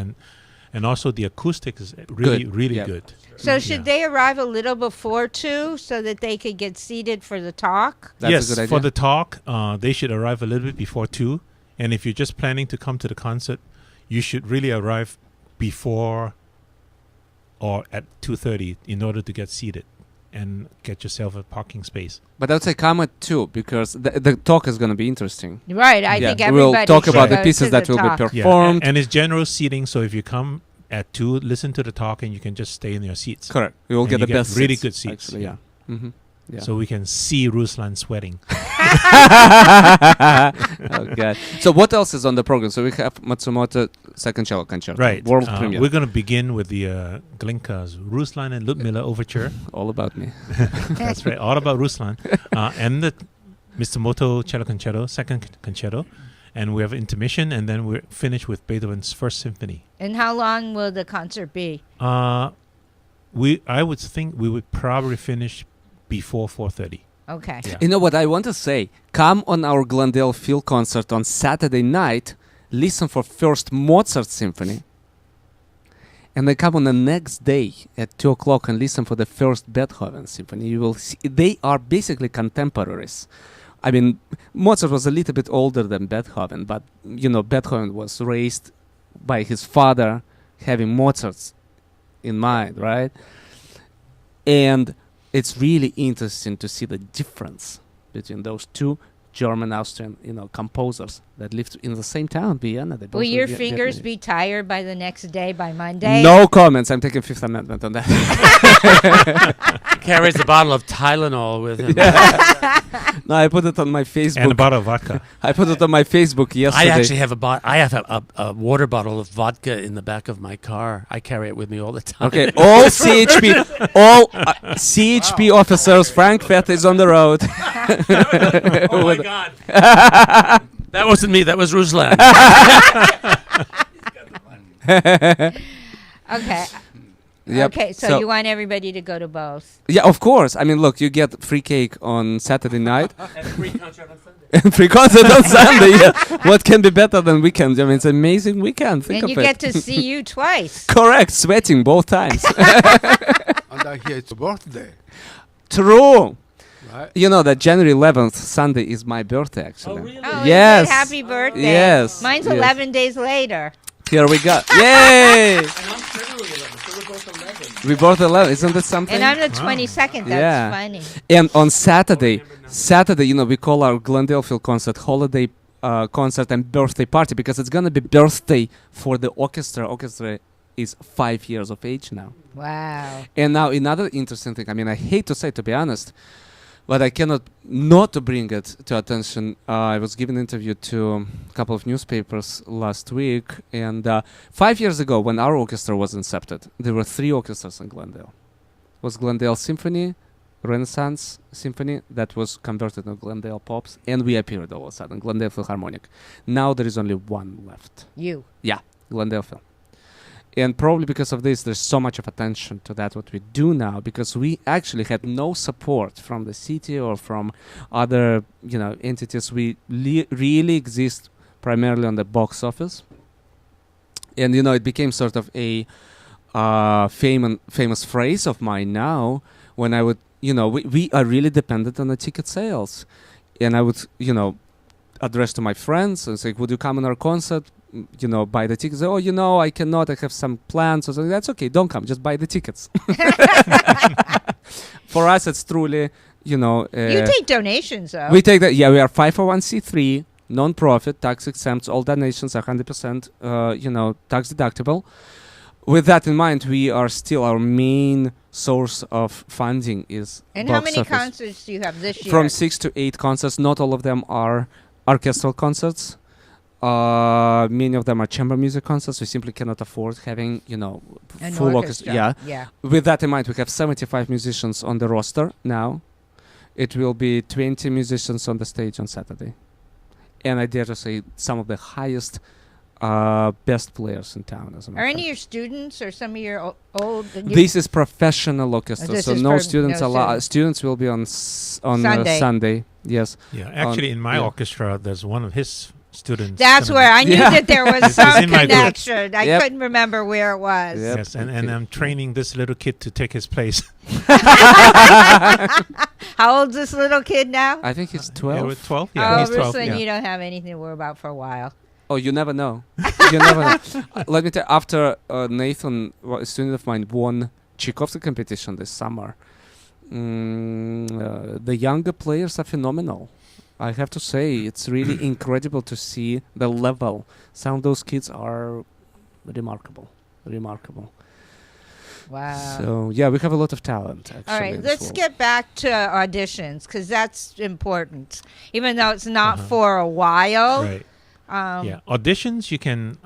and also the acoustic is really good. So should they arrive a little before 2 so that they could get seated for the talk? Yes, for the talk, they should arrive a little bit before 2. And if you're just planning to come to the concert, you should really arrive before or at 2:30 in order to get seated and get yourself a parking space. But I would say come at 2 because the talk is going to be interesting. Right, I think everybody we'll talk should about the go pieces to that the will talk. be performed. And it's general seating, so if you come at 2, listen to the talk, and you can just stay in your seats. Correct. You will And get you the best really seats, good seats. actually, yeah. Mm-hmm. Yeah. So we can see Ruslan sweating. Oh God! So what else is on the program? So we have Matsumoto second cello concerto, Right. world premiere. We're going to begin with the Glinka's Ruslan and Ludmila Overture. All about me. That's right. All about Ruslan. And the Mr. Moto cello concerto, second concerto. And we have intermission, and then we're finished with Beethoven's First Symphony. And how long will the concert be? I would think we would probably finish before 4:30. Okay. You know what I want to say? Come on our Glendale Field concert on Saturday night, listen for first Mozart symphony, and then come on the next day at 2:00 and listen for the first Beethoven symphony. You will see they are basically contemporaries. I mean, Mozart was a little bit older than Beethoven, but Beethoven was raised by his father having Mozart's in mind, right? And it's really interesting to see the difference between those two German-Austrian, composers that lived in the same town, Vienna. They both Will your were fingers Vietnamese. be tired by the next day, by Monday? No comments. I'm taking Fifth Amendment on that. Carries a bottle of Tylenol with him. No, I put it on my Facebook. And a bottle of vodka. I put it on my Facebook yesterday. I actually have a water bottle of vodka in the back of my car. I carry it with me all the time. Okay, all CHP officers, Frank Fett is on the road. Oh my God. That wasn't me, that was Ruslan. Okay. Yep. Okay, so you want everybody to go to both. Yeah, of course. I mean, look, you get free cake on Saturday night. And free concert on Sunday. And free concert on Sunday. Yeah. What can be better than weekend? I mean, it's an amazing weekend. Think And of you it. get to see you twice. Correct, sweating both times. And I hear it's a birthday. True. Right. You know that January 11th, Sunday, is my birthday, actually. Oh, really? Oh, yes. is it? Happy birthday. Yes. Mine's yes. 11 days later. Here we go. Yay! And I'm February 11th, so we're both 11. We both 11. Isn't that something? And I'm the 22nd. That's Yeah. funny. And on Saturday, we call our Glendale Field concert holiday concert and birthday party because it's going to be birthday for the orchestra. Orchestra is 5 years of age now. Wow. And now another interesting thing, I mean, I hate to say, to be honest, but I cannot not to bring it to attention. I was giving an interview to a couple of newspapers last week, and 5 years ago, when our orchestra was incepted, there were 3 orchestras in Glendale. It was Glendale Symphony, Renaissance Symphony, that was converted to Glendale Pops, and we appeared all of a sudden, Glendale Philharmonic. Now there is only one left. You. Yeah, Glendale Phil. And probably because of this, there's so much of attention to that, what we do now, because we actually had no support from the city or from other, entities. We really exist primarily on the box office. And, it became sort of a famous phrase of mine now when I would, we are really dependent on the ticket sales. And I would, address to my friends and say, would you come on our concert? Buy the tickets. Oh, I cannot. I have some plans or something. That's okay. Don't come. Just buy the tickets. For us, it's truly, you take donations, though. We take that. Yeah, we are 501c3, non-profit, tax exempt. All donations are 100%, tax deductible. With that in mind, we are still our main source of funding is. And box how many office. concerts do you have this year? From 6 to 8 concerts. Not all of them are orchestral concerts. Many of them are chamber music concerts. We simply cannot afford having, An full orchestra. Yeah. With that in mind, we have 75 musicians on the roster now. It will be 20 musicians on the stage on Saturday. and I dare to say some of the highest, best players in town. As a matter Are of any of fact. your students or some of your old? This is professional orchestra, This so is no for students no allowed. students. Students will be on Sunday. Sunday. Yes. Yeah, actually, in my yeah. orchestra, there's one of his students. That's gonna where be- I knew that there was He's some in my group. connection. I Yep. couldn't remember where it was. Yep. Yes, and I'm training this little kid to take his place. How old's this little kid now? I think he's Yeah, 12. with 12. Oh, Yeah, he's 12. Ruslan, Yeah. you don't have anything to worry about for a while. Oh, you never know. You never know. Let me tell you, after Nathan, a student of mine, won Tchaikovsky competition this summer, the younger players are phenomenal. I have to say, it's really incredible to see the level. Some of those kids are remarkable. Remarkable. Wow. So, yeah, we have a lot of talent, actually. All right, in this let's world. get back to auditions because that's important. Even though it's not Uh-huh. for a while. Right. Yeah, auditions, you can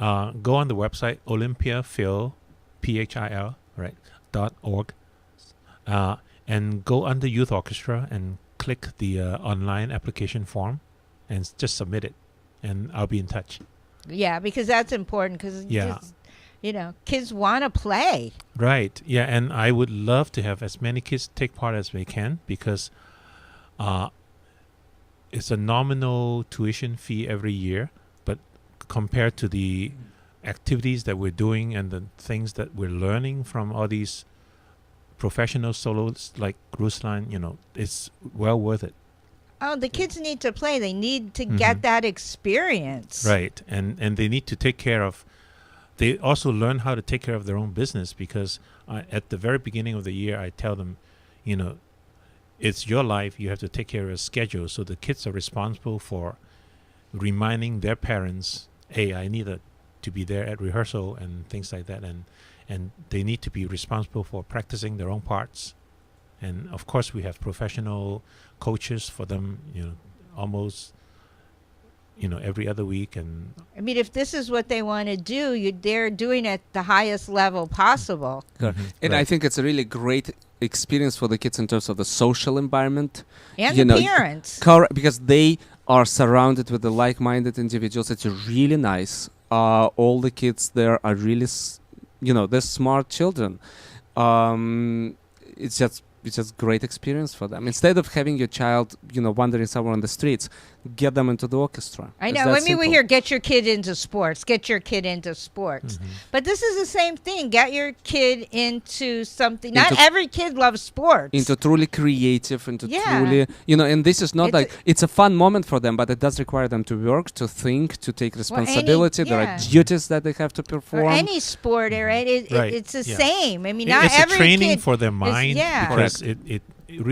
go on the website olympiaphil, PHIL, right, .org, and go under youth orchestra and click the online application form and just submit it, and I'll be in touch. Yeah, because that's important because, Yeah. kids want to play. Right, yeah, and I would love to have as many kids take part as they can because it's a nominal tuition fee every year, but compared to the activities that we're doing and the things that we're learning from all these professional soloists like Ruslan, it's well worth it. Oh, the kids need to play. They need to Mhm. get that experience. Right, and they need to take care of. They also learn how to take care of their own business because at the very beginning of the year, I tell them, it's your life. You have to take care of your schedule. So the kids are responsible for reminding their parents, "Hey, I need to be there at rehearsal and things like that," and they need to be responsible for practicing their own parts. And of course, we have professional coaches for them, almost, every other week. And I mean, if this is what they want to do, they're doing it at the highest level possible. And I think it's a really great experience for the kids in terms of the social environment. And You the know, parents. because they are surrounded with the like-minded individuals. It's really nice. All the kids there are really, they're smart children. It's just great experience for them. Instead of having your child, wandering somewhere on the streets, get them into the orchestra. I It's know. that I mean, we simple. hear get your kid into sports, get your kid into sports. But this is the same thing. Get your kid into something. Not Into- every kid loves sports. Into truly creative, into Yeah. truly, and this is not It's it's a fun moment for them, but it does require them to work, to think, to take responsibility. There are duties that they have to or perform. any sport, right? Right, It's the yeah. same. I mean, not it's every a training kid for their is- mind yeah. because it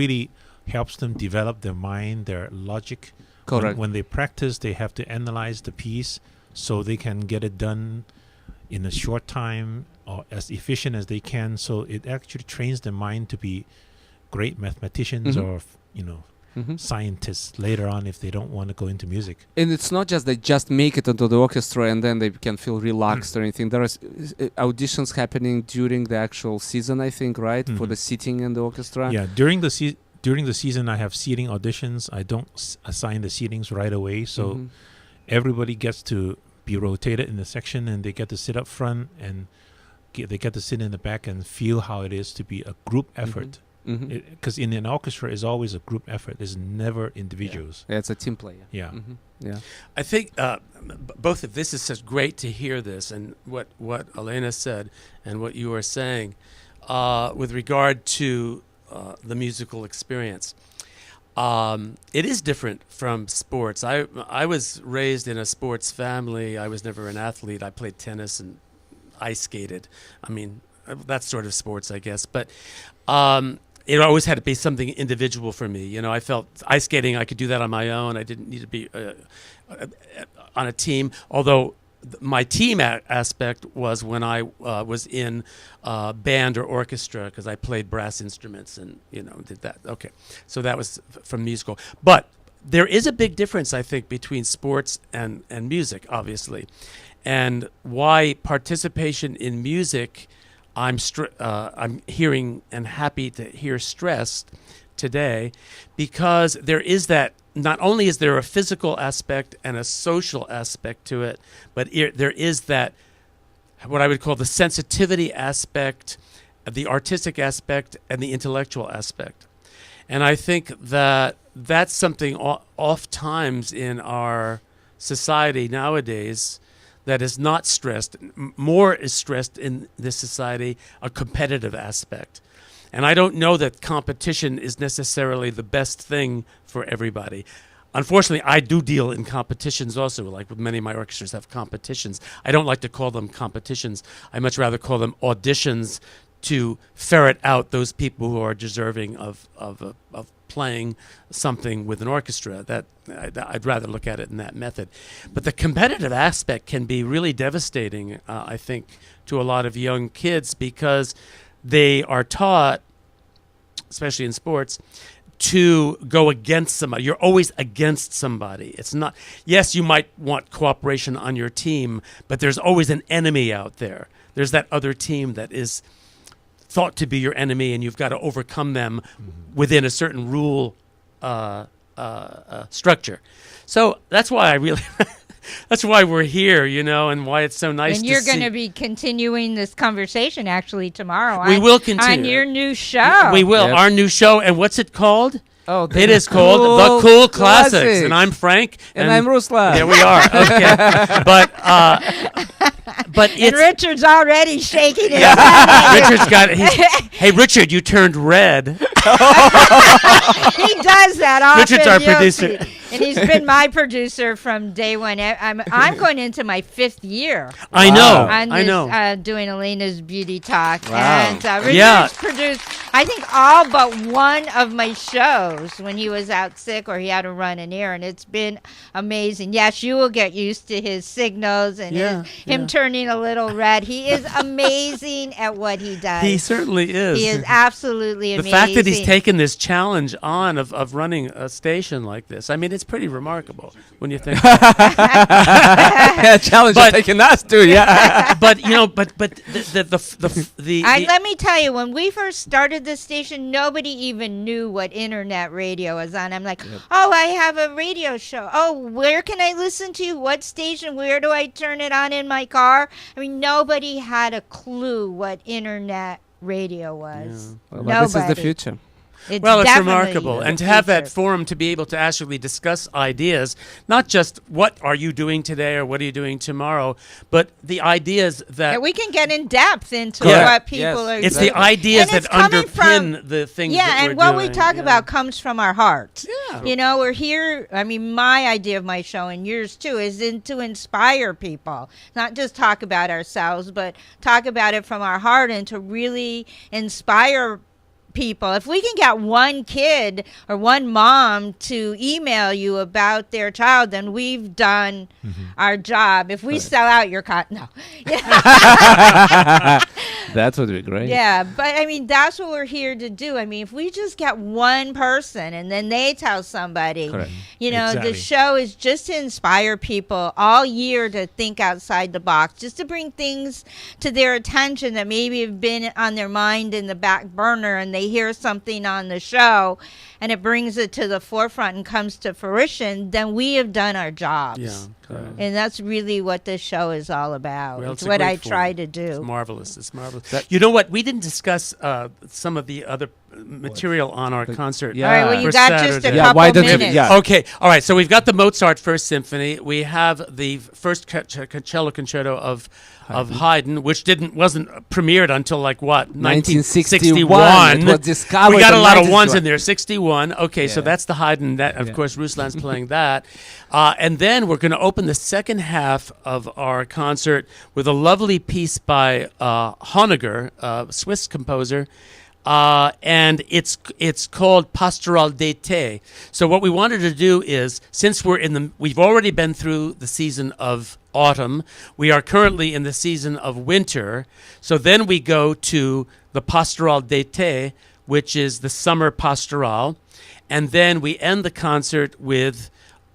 really helps them develop their mind, their logic. Correct. When they practice, they have to analyze the piece so they can get it done in a short time or as efficient as they can. So it actually trains their mind to be great mathematicians Mhm. or scientists later on if they don't want to go into music. And it's not just they just make it into the orchestra and then they can feel relaxed or anything. There is auditions happening during the actual season, I think, right? For the sitting in the orchestra. Yeah, during the season, I have seating auditions. I don't assign the seatings right away, so Mhm. everybody gets to be rotated in the section, and they get to sit up front, and they get to sit in the back and feel how it is to be a group effort. Mhm. Because in an orchestra, it's always a group effort. It's never individuals. Yeah, it's a team play. Yeah. Yeah. I think both of this is such great to hear this and what Alayna said and what you are saying with regard to the musical experience. It is different from sports. I was raised in a sports family. I was never an athlete. I played tennis and ice skated. I mean, that's sort of sports, I guess. But it always had to be something individual for me. I felt ice skating, I could do that on my own. I didn't need to be on a team, although my team aspect was when I was in band or orchestra because I played brass instruments and did that. Okay, so that was from musical. But there is a big difference, I think, between sports and music, obviously, and why participation in music, I'm hearing and happy to hear stressed today, because there is that not only is there a physical aspect and a social aspect to it, but there is that, what I would call the sensitivity aspect, the artistic aspect, and the intellectual aspect. And I think that that's something oft times in our society nowadays that is not stressed. More is stressed in this society, a competitive aspect. And I don't know that competition is necessarily the best thing for everybody. Unfortunately, I do deal in competitions also, like with many of my orchestras have competitions. I don't like to call them competitions. I much rather call them auditions to ferret out those people who are deserving of playing something with an orchestra. That I'd rather look at it in that method. But the competitive aspect can be really devastating, I think, to a lot of young kids, because they are taught, especially in sports, to go against somebody. You're always against somebody. It's not, yes, you might want cooperation on your team, but there's always an enemy out there. There's that other team that is thought to be your enemy, and you've got to overcome them within a certain rule structure. So that's why I really... That's why we're here, you know, and why it's so nice to see. And you're going to be continuing this conversation actually tomorrow. We will continue. On your new show. We will. Yep. Our new show. And what's it called? Oh, it is called The Cool Classics. And I'm Frank. And I'm Ruslan. There we are. Okay. But and Richard's already shaking his head. Richard's got it. Hey, Richard, you turned red. He does that often. Richard's our producer. And he's been my producer from day one. I'm going into my 5th year. I know. I know. Doing Alayna's Beauty Talk. Wow. And Richard's produced, I think, all but one of my shows when he was out sick or he had to run an errand. It's been amazing. Yes, you will get used to his signals and him turning a little red. He is amazing at what he does. He certainly is. He is absolutely amazing. The fact that he's taken this challenge on of running a station like this, I mean, it's pretty remarkable when you think. Challenge of taking us too, yeah. But you know, but the let me tell you, when we first started this station, nobody even knew what internet radio was on. I'm like, oh, I have a radio show. Oh, where can I listen to? What station? Where do I turn it on in my car? I mean, nobody had a clue what internet radio was. Yeah. Well, this is the future. It's remarkable. And to have that forum to be able to actually discuss ideas, not just what are you doing today or what are you doing tomorrow, but the ideas that... we can get in depth into what people are doing. It's the ideas that underpin the things that we're doing. Yeah, and what we talk about comes from our hearts. Yeah. You know, we're here, I mean, my idea of my show, and yours too, is to inspire people. Not just talk about ourselves, but talk about it from our heart and to really inspire people. If we can get one kid or one mom to email you about their child, then we've done our job. If we sell out your no. That would be great. Yeah, but I mean, that's what we're here to do. I mean, if we just get one person and then they tell somebody, you know, the show is just to inspire people all year to think outside the box, just to bring things to their attention that maybe have been on their mind in the back burner, and they hear something on the show and it brings it to the forefront and comes to fruition, then we have done our jobs. Yeah, and that's really what this show is all about. Well, it's what I try to do. It's marvelous. It's marvelous. You know what? We didn't discuss some of the other material on our concert. Yeah. All right, well, you got Saturday. just a couple minutes. Okay, all right. So we've got the Mozart First Symphony. We have the first cello concerto of Haydn, which wasn't premiered until like what 1961. It was discovered. We got a lot of ones in there. 61. Okay, so that's the Haydn. That of course Ruslan's playing that, and then we're going to open the second half of our concert with a lovely piece by Honegger, a Swiss composer. And it's called Pastoral d'été. So what we wanted to do is, since we've already been through the season of autumn, we are currently in the season of winter. So then we go to the Pastoral d'été, which is the summer pastoral, and then we end the concert with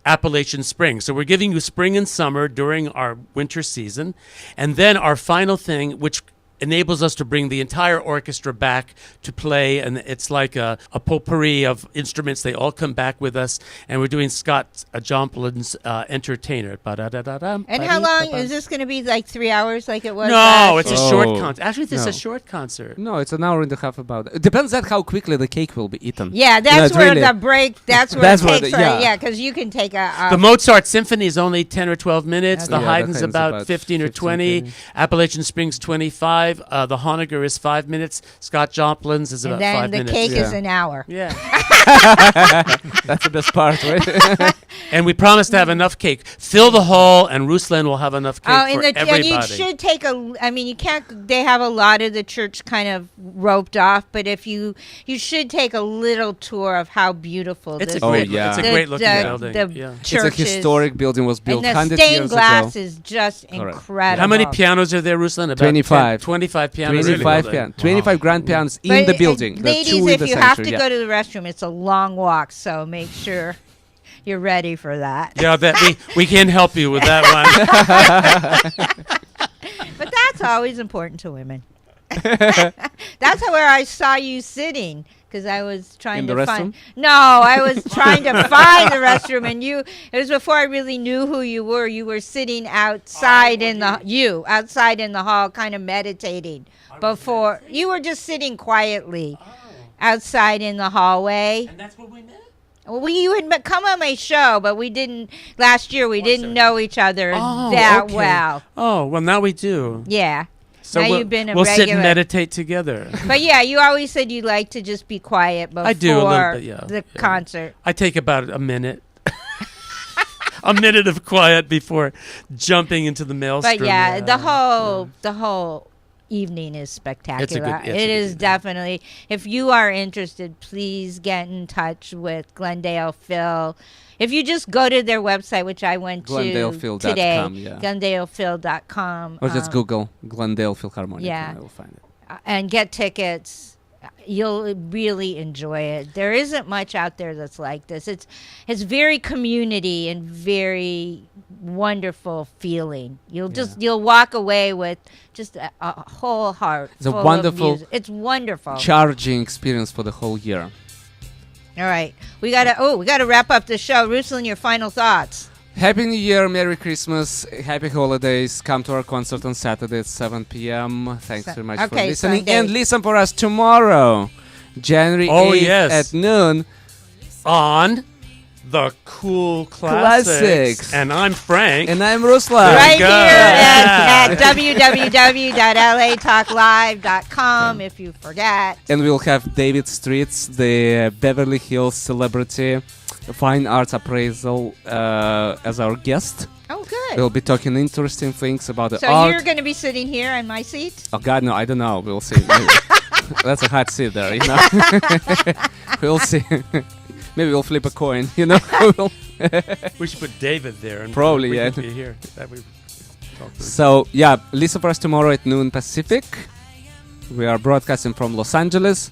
Appalachian Spring. So we're giving you spring and summer during our winter season, and then our final thing, which enables us to bring the entire orchestra back to play, and it's like a potpourri of instruments. They all come back with us, and we're doing Scott Jomplin's Entertainer. And how long is this going to be? Like 3 hours, like it was? No, last it's a year? short concert. Actually, this is a short concert. No, it's an hour and a half. About it depends on how quickly the cake will be eaten. Yeah, that's it's where really- the break. That's where That's it where takes. the- Yeah, yeah. because you can take a. The Mozart Symphony is only 10 or 12 minutes. Okay. The Yeah, the Haydn's Haydn's about about 15 or 15, 20. 20. Appalachian Springs 25. The Honegger is 5 minutes. Scott Jomplin's is and about then 5 the minutes. cake is Yeah. an hour. Yeah. That's the best part, right? And we promise to have enough cake. Fill the hall, and Ruslan will have enough cake Oh, for and everybody. you should take a. I mean, you can't. They have a lot of the church kind of roped off, but if you should take a little tour of how beautiful It's this a great, is. yeah. it's a The- great looking the- building. The Yeah. It's a church historic building. Was built and the 100 stained years glass ago. is just Correct. incredible. How many pianos are there, Ruslan? About 25. 25 pianos. 25 in the building. 25 grand pianos in But, the building. The ladies, two in if the you have to center, go to the restroom, it's a long walk, so make sure you're ready for that. Yeah, that we can help you with that one. But that's always important to women. That's where I saw you sitting, because I was trying In to the find. restroom? No, I was trying to find the restroom, and you. It was before I really knew who you were. You were sitting outside outside in the hall, kind of meditating. Before you were just sitting quietly outside in the hallway. And that's where we met? Well, you had come on my show, but we didn't. Last year, we didn't know each other that okay. well. Oh, well, now we do. Yeah. So now we'll, you've been a we'll regular. sit and meditate together. But yeah, you always said you like to just be quiet before I do a little bit, yeah. the concert. I take about a minute. A minute of quiet before jumping into the maelstrom. But yeah, the whole evening is spectacular. it's a It good is evening. definitely. If you are interested, please get in touch with Glendale Phil. If you just go to their website, which I went to GlendalePhil.com, today, yeah. GlendalePhil.com. Or just Google Glendale Philharmonic yeah. and I will find it. And get tickets. You'll really enjoy it. There isn't much out there that's like this. It's very community and very wonderful feeling. You'll walk away with just a whole heart. It's a full of wonderful music. It's wonderful. Charging experience for the whole year. All right, we gotta wrap up the show. Ruslan, your final thoughts. Happy New Year, Merry Christmas, Happy Holidays. Come to our concert on Saturday at 7 p.m. Thanks very much for listening. Sunday. And listen for us tomorrow, January 8th at noon. On the Cool Classics. And I'm Frank. And I'm Ruslan. Right here at www.latalklive.com if you forget. And we'll have David Streets, the Beverly Hills celebrity, fine arts appraisal as our guest. Oh, good. We'll be talking interesting things about the So art. you're going to be sitting here in my seat? Oh God, no! I don't know. We'll see. That's a hot seat there, you know. We'll see. Maybe we'll flip a coin, you know. We should put David there. And Probably, we yeah. could be here. That we talk to So yeah, listen for us tomorrow at noon Pacific. We are broadcasting from Los Angeles,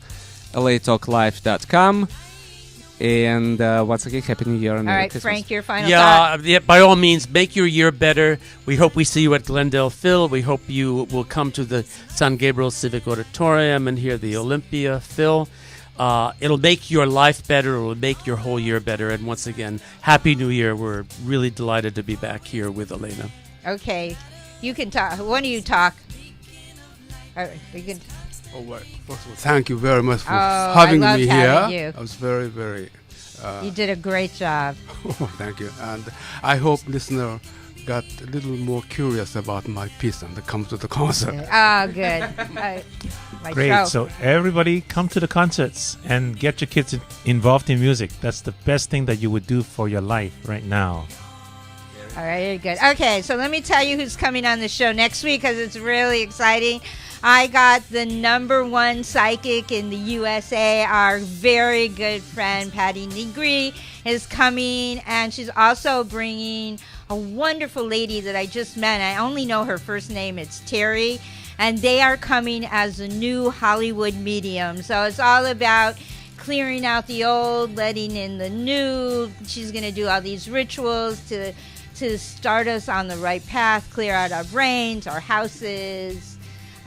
latalklive.com. And once again, Happy New Year and All Merry right, Christmas. Frank, your final thought. Yeah, by all means, make your year better. We hope we see you at Glendale Phil. We hope you will come to the San Gabriel Civic Auditorium and hear the Olympia Phil. It'll make your life better. It'll make your whole year better. And once again, Happy New Year. We're really delighted to be back here with Alayna. Okay. You can talk. Why don't you talk? All right, you can. Oh, well, first of all, thank you very much for Oh, having I loved me having here. you. I was very, very. You did a great job. Thank you, and I hope listener got a little more curious about my piece and come to the concert. Oh, good. My Great. show. So everybody come to the concerts and get your kids involved in music. That's the best thing that you would do for your life right now. All right, good. Okay, so let me tell you who's coming on the show next week because it's really exciting. I got the #1 psychic in the USA. Our very good friend Patty Negri is coming, and she's also bringing a wonderful lady that I just met. I only know her first name. It's Terry, and they are coming as a new Hollywood medium. So it's all about clearing out the old, letting in the new. She's going to do all these rituals to start us on the right path, clear out our brains, our houses,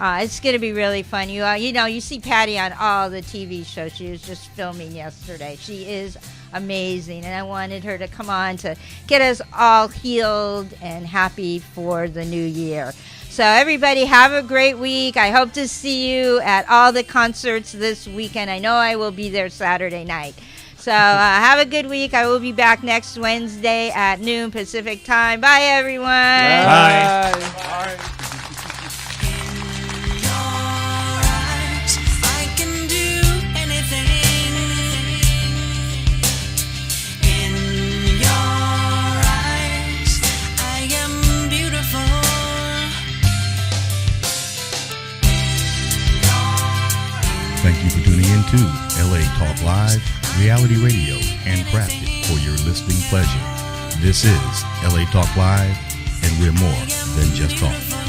It's going to be really fun. You see Patty on all the TV shows. She was just filming yesterday. She is amazing, and I wanted her to come on to get us all healed and happy for the new year. So everybody have a great week. I hope to see you at all the concerts this weekend. I know I will be there Saturday night. So have a good week. I will be back next Wednesday at noon Pacific time. Bye, everyone. Bye. Bye. I can do anything. In your eyes, I am beautiful. Thank you for tuning in to LA Talk Live, reality radio, handcrafted for your listening pleasure. This is LA Talk Live, and we're more than just talk.